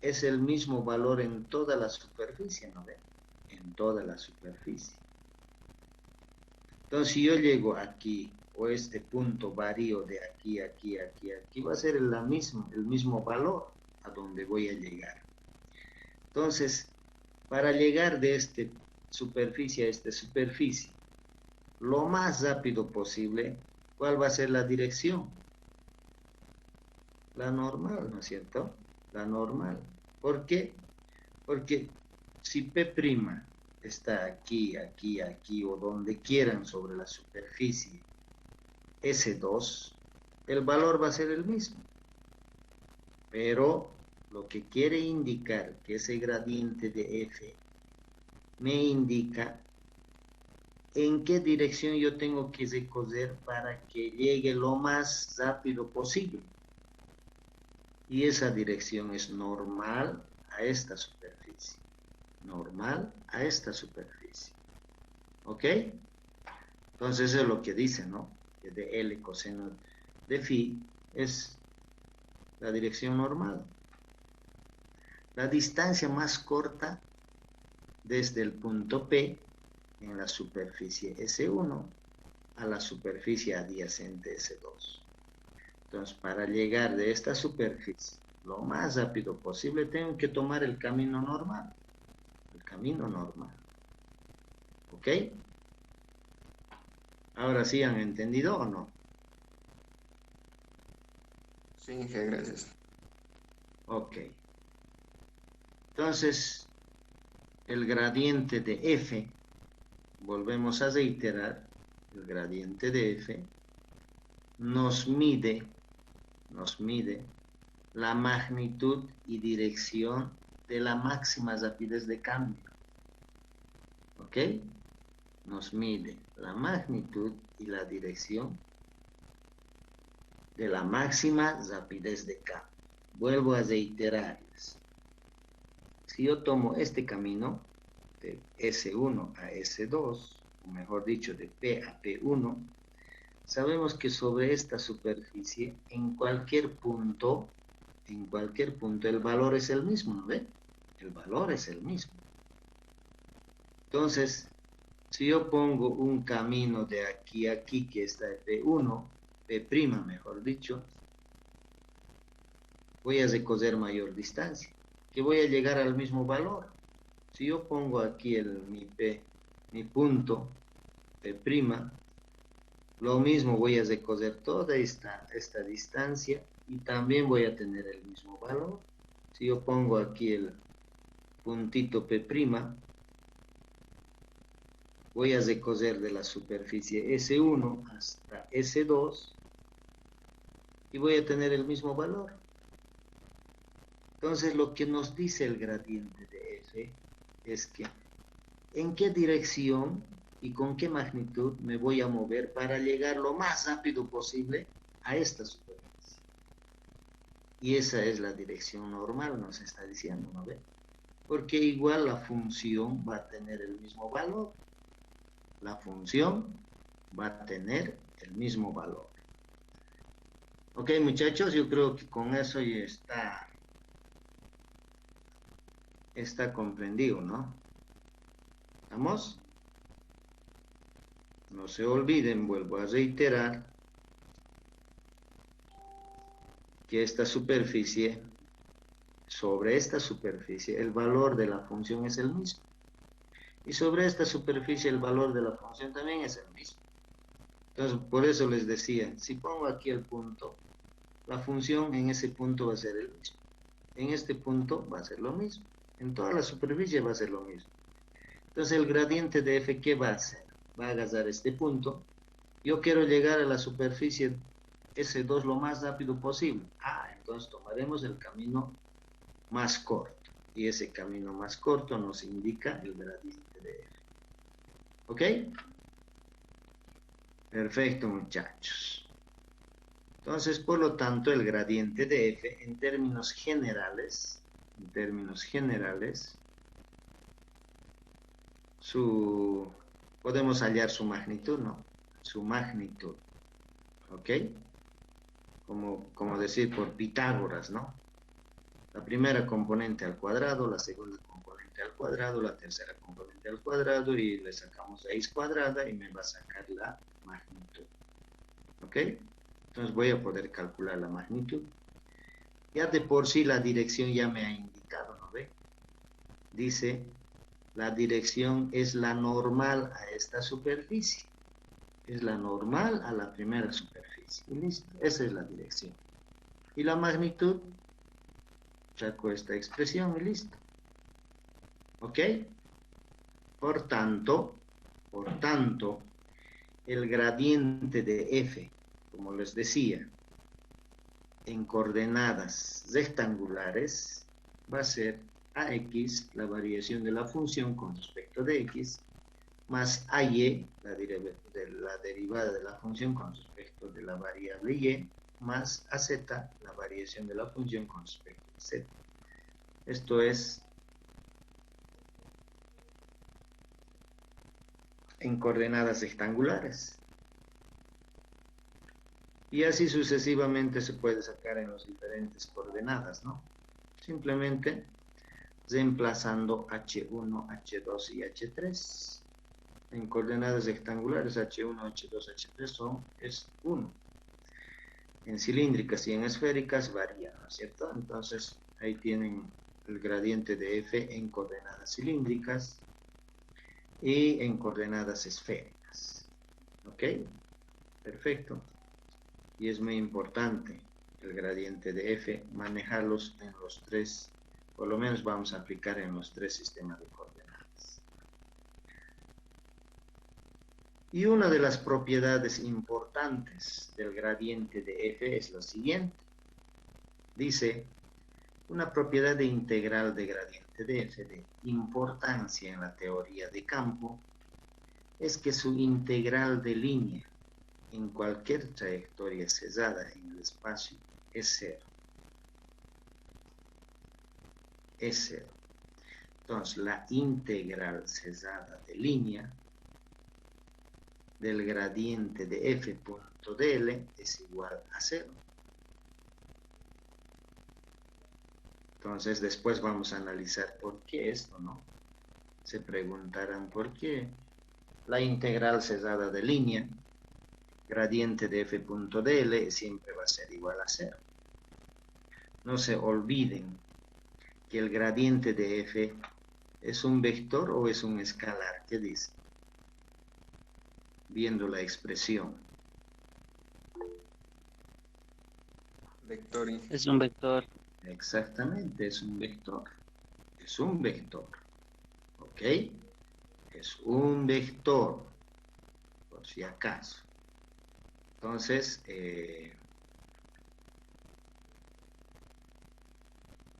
es el mismo valor en toda la superficie, ¿no ven? En toda la superficie. Entonces, si yo llego aquí, o este punto varío de aquí, aquí, aquí, aquí, va a ser el mismo valor a donde voy a llegar. Entonces, para llegar de esta superficie a esta superficie, lo más rápido posible, ¿cuál va a ser la dirección? La normal, ¿no es cierto? La normal. ¿Por qué? Porque si P' está aquí, aquí, aquí, o donde quieran sobre la superficie S2, el valor va a ser el mismo. Pero lo que quiere indicar que ese gradiente de F me indica en qué dirección yo tengo que recorrer para que llegue lo más rápido posible. Y esa dirección es normal a esta superficie. Normal a esta superficie. ¿Ok? Entonces eso es lo que dice, ¿no? Que de L coseno de phi es la dirección normal. La distancia más corta desde el punto P en la superficie S1 a la superficie adyacente S2. Entonces, para llegar de esta superficie lo más rápido posible, tengo que tomar el camino normal. El camino normal. ¿Ok? Ahora sí han entendido o no. Sí, Inge, gracias. Ok. Entonces, el gradiente de F, volvemos a reiterar, el gradiente de F nos mide la magnitud y dirección de la máxima rapidez de cambio. ¿Ok? Nos mide la magnitud y la dirección de la máxima rapidez de cambio. Vuelvo a reiterarles. Si yo tomo este camino de S1 a S2, o mejor dicho, de P a P1, sabemos que sobre esta superficie, en cualquier punto, el valor es el mismo, ¿no ve? El valor es el mismo. Entonces, si yo pongo un camino de aquí a aquí, que está de P1, P', mejor dicho, voy a recorrer mayor distancia, que voy a llegar al mismo valor. Si yo pongo aquí mi punto, P', lo mismo voy a recorrer toda esta distancia y también voy a tener el mismo valor. Si yo pongo aquí el puntito P', voy a recorrer de la superficie S1 hasta S2 y voy a tener el mismo valor. Entonces, lo que nos dice el gradiente de F es que en qué dirección y con qué magnitud me voy a mover para llegar lo más rápido posible a esta superficie. Y esa es la dirección normal, nos está diciendo, ¿no ve? Porque igual la función va a tener el mismo valor. La función va a tener el mismo valor. Ok, muchachos, yo creo que con eso ya está comprendido, ¿no? ¿Estamos? No se olviden, vuelvo a reiterar, que sobre esta superficie, el valor de la función es el mismo. Y sobre esta superficie, el valor de la función también es el mismo. Entonces, por eso les decía, si pongo aquí el punto, la función en ese punto va a ser el mismo. En este punto va a ser lo mismo. En toda la superficie va a ser lo mismo. Entonces, el gradiente de F, ¿qué va a hacer? Va a agarrar este punto. Yo quiero llegar a la superficie S2 lo más rápido posible. Entonces tomaremos el camino más corto. Y ese camino más corto nos indica el gradiente de F. ¿Ok? Perfecto, muchachos. Entonces, por lo tanto, el gradiente de F, en términos generales, podemos hallar su magnitud, ¿no? Su magnitud. ¿Ok? Como decir por Pitágoras, ¿no? La primera componente al cuadrado, la segunda componente componente al cuadrado, la tercera componente al cuadrado y le sacamos raíz cuadrada y me va a sacar la magnitud. ¿Ok? Entonces voy a poder calcular la magnitud. Ya de por sí la dirección ya me ha indicado, ¿no ve? Dice, la dirección es la normal a esta superficie. Es la normal a la primera superficie. Y listo, esa es la dirección. Y la magnitud, saco esta expresión y listo. ¿Ok? Por tanto, el gradiente de f, como les decía, en coordenadas rectangulares, va a ser ax, la variación de la función con respecto de x, más ay, la derivada de la función con respecto de la variable y, más az, la variación de la función con respecto a z. Esto es en coordenadas rectangulares. Y así sucesivamente se puede sacar en las diferentes coordenadas, ¿no? Simplemente reemplazando H1, H2 y H3. En coordenadas rectangulares, H1, H2, H3 es 1. En cilíndricas y en esféricas varía, ¿no es cierto? Entonces, ahí tienen el gradiente de f en coordenadas cilíndricas y en coordenadas esféricas. ¿Ok? Perfecto. Y es muy importante el gradiente de f, manejarlos en los tres, por lo menos vamos a aplicar en los tres sistemas de coordenadas. Y una de las propiedades importantes del gradiente de f es la siguiente. Dice, una propiedad de integral de gradiente de f de importancia en la teoría de campo es que su integral de línea en cualquier trayectoria cesada en el espacio es cero. Es cero. Entonces, la integral cesada de línea del gradiente de f punto dl es igual a cero. Entonces, después vamos a analizar por qué esto, ¿no? Se preguntarán por qué la integral cesada de línea gradiente de f punto dl siempre va a ser igual a cero. No se olviden que el gradiente de f es un vector o es un escalar. ¿Qué dice? Viendo la expresión. Vector. Es un vector. Exactamente, es un vector. Es un vector. ¿Ok? Es un vector. Por si acaso. Entonces,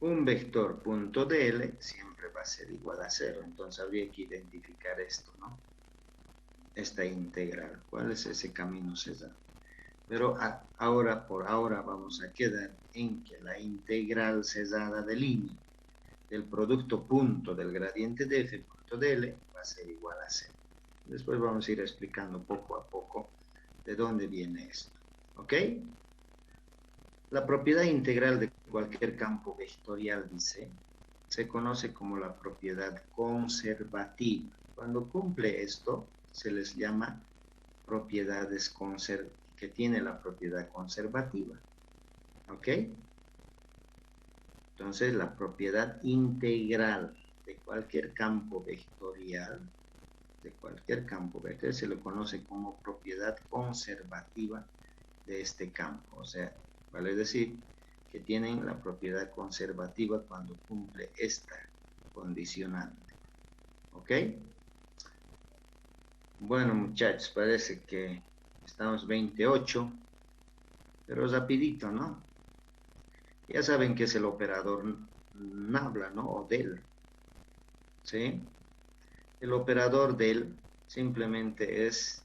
un vector punto dl siempre va a ser igual a cero. Entonces habría que identificar esto, ¿no? Esta integral. ¿Cuál es ese camino cesado? Pero por ahora vamos a quedar en que la integral cesada de línea del producto punto del gradiente de f punto dl va a ser igual a cero. Después vamos a ir explicando poco a poco de dónde viene esto. ¿Ok? La propiedad integral de cualquier campo vectorial, dice, se conoce como la propiedad conservativa. Cuando cumple esto, se les llama propiedades que tiene la propiedad conservativa. ¿Ok? Entonces, la propiedad integral de cualquier campo vectorial, se le conoce como propiedad conservativa de este campo. O sea, vale decir que tienen la propiedad conservativa cuando cumple esta condicionante. ¿Ok? Bueno, muchachos, parece que estamos 28, pero rapidito, ¿no? Ya saben que es el operador nabla, ¿no? O del. ¿Sí? El operador del simplemente es,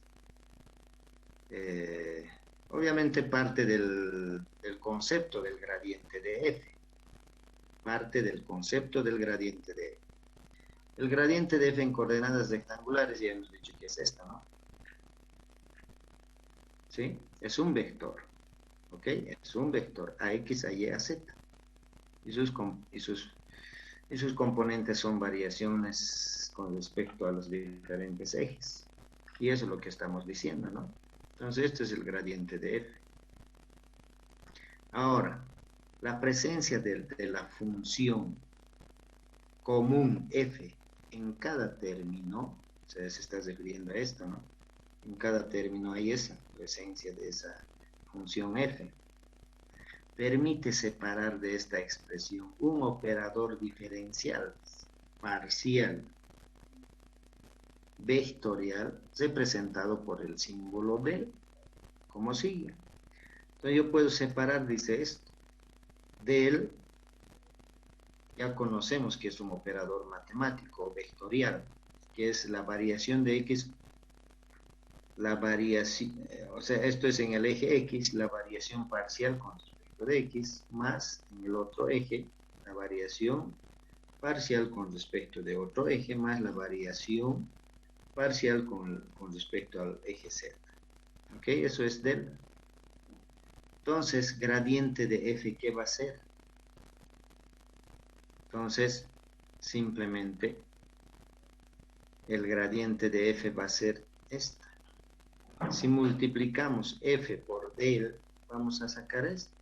obviamente parte del concepto del gradiente de f. Parte del concepto del gradiente de f. El gradiente de f en coordenadas rectangulares, ya hemos dicho que es esta, ¿no? ¿Sí? Es un vector. ¿Ok? Es un vector, a x, a y, a z. Y sus y sus componentes son variaciones con respecto a los diferentes ejes. Y eso es lo que estamos diciendo, ¿no? Entonces, este es el gradiente de f. Ahora, la presencia de la función común f en cada término, o sea, se está refiriendo a esto, ¿no? En cada término hay esa presencia de esa función f. Permite separar de esta expresión un operador diferencial parcial vectorial representado por el símbolo del, como sigue. Entonces yo puedo separar, dice esto, del, ya conocemos que es un operador matemático vectorial, que es la variación de x, la variación, o sea, esto es en el eje x, la variación parcial con respecto de x, más en el otro eje, la variación parcial con respecto de otro eje, más la variación parcial con respecto al eje z. ¿Ok? Eso es del. Entonces, gradiente de f, ¿qué va a ser? Entonces, simplemente, el gradiente de f va a ser esta. Si multiplicamos f por del, vamos a sacar esto.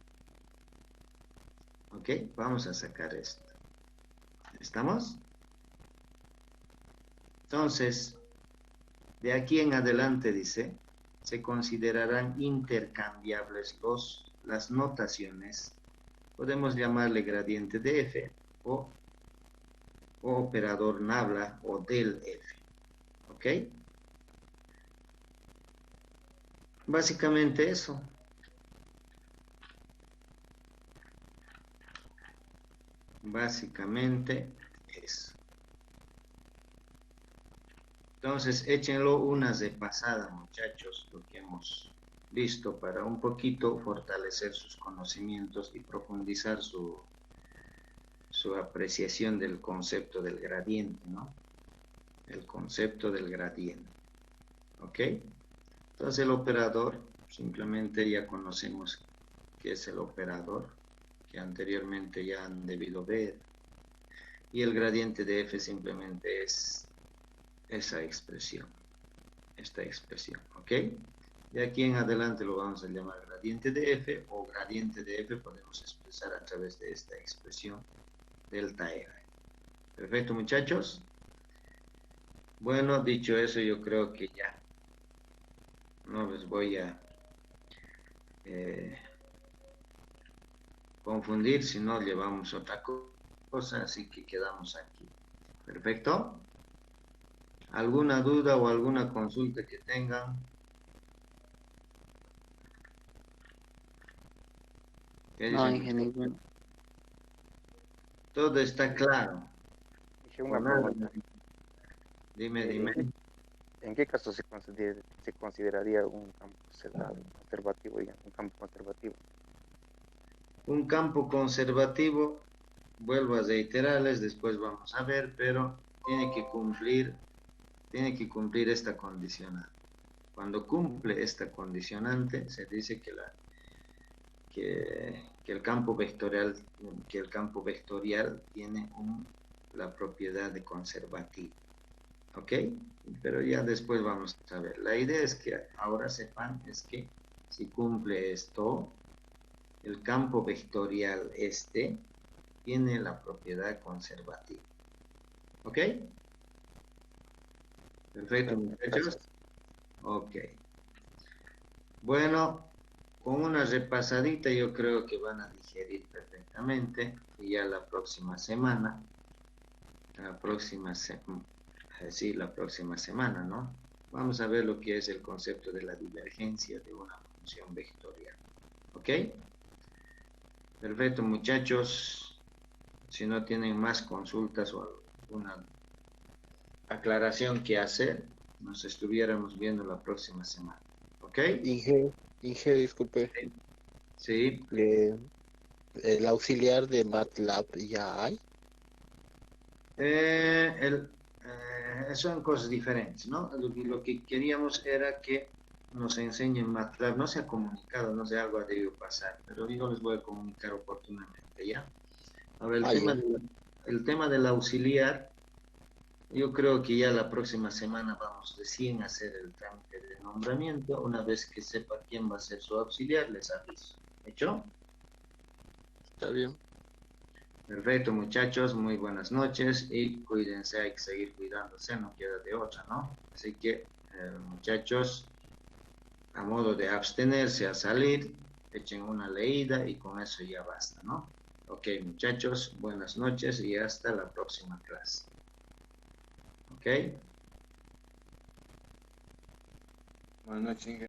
¿Ok? Vamos a sacar esto. ¿Estamos? Entonces, de aquí en adelante, dice, se considerarán intercambiables las notaciones. Podemos llamarle gradiente de f o operador nabla o del f. ¿Ok? Básicamente eso. Básicamente eso. Entonces, échenlo una repasada, muchachos, lo que hemos visto para un poquito fortalecer sus conocimientos y profundizar su apreciación del concepto del gradiente, ¿no? El concepto del gradiente. ¿Ok? Entonces, el operador, simplemente ya conocemos qué es el operador, que anteriormente ya han debido ver. Y el gradiente de f simplemente es esa expresión, esta expresión, ¿ok? De aquí en adelante lo vamos a llamar gradiente de f, o gradiente de f podemos expresar a través de esta expresión delta f. Perfecto, muchachos. Bueno, dicho eso, yo creo que ya no les voy a confundir, si no llevamos otra cosa, así que quedamos aquí. Perfecto. ¿Alguna duda o alguna consulta que tengan? No, ingeniero. Todo está claro. Dije una pregunta. Dime. ¿En qué caso se consideraría un campo conservativo, digamos, un campo conservativo? Un campo conservativo, vuelvo a reiterarles, después vamos a ver, pero tiene que cumplir esta condicionante. Cuando cumple esta condicionante, se dice que el campo vectorial tiene la propiedad de conservativo. ¿Ok? Pero ya después vamos a ver. La idea es que ahora sepan es que si cumple esto, el campo vectorial tiene la propiedad conservativa. ¿Ok? Perfecto, muchachos. Ok. Bueno, con una repasadita yo creo que van a digerir perfectamente. Y ya la próxima semana, la próxima semana, ¿no? Vamos a ver lo que es el concepto de la divergencia de una función vectorial. ¿Ok? Perfecto, muchachos. Si no tienen más consultas o alguna aclaración que hacer, nos estuviéramos viendo la próxima semana. ¿Ok? Inge, disculpe. Sí. ¿El auxiliar de MATLAB ya hay? Son cosas diferentes, ¿no? Lo que queríamos era que nos enseñen MATLAB. No se ha comunicado, no sé, algo ha debido pasar, pero yo les voy a comunicar oportunamente, ¿ya? Ahora, el tema del auxiliar, yo creo que ya la próxima semana vamos recién a hacer el trámite de nombramiento. Una vez que sepa quién va a ser su auxiliar, les aviso. ¿Hecho? Está bien. Perfecto, muchachos, muy buenas noches y cuídense, hay que seguir cuidándose, no queda de otra, ¿no? Así que, muchachos, a modo de abstenerse a salir, echen una leída y con eso ya basta, ¿no? Ok, muchachos, buenas noches y hasta la próxima clase. Ok. Buenas noches, Inge.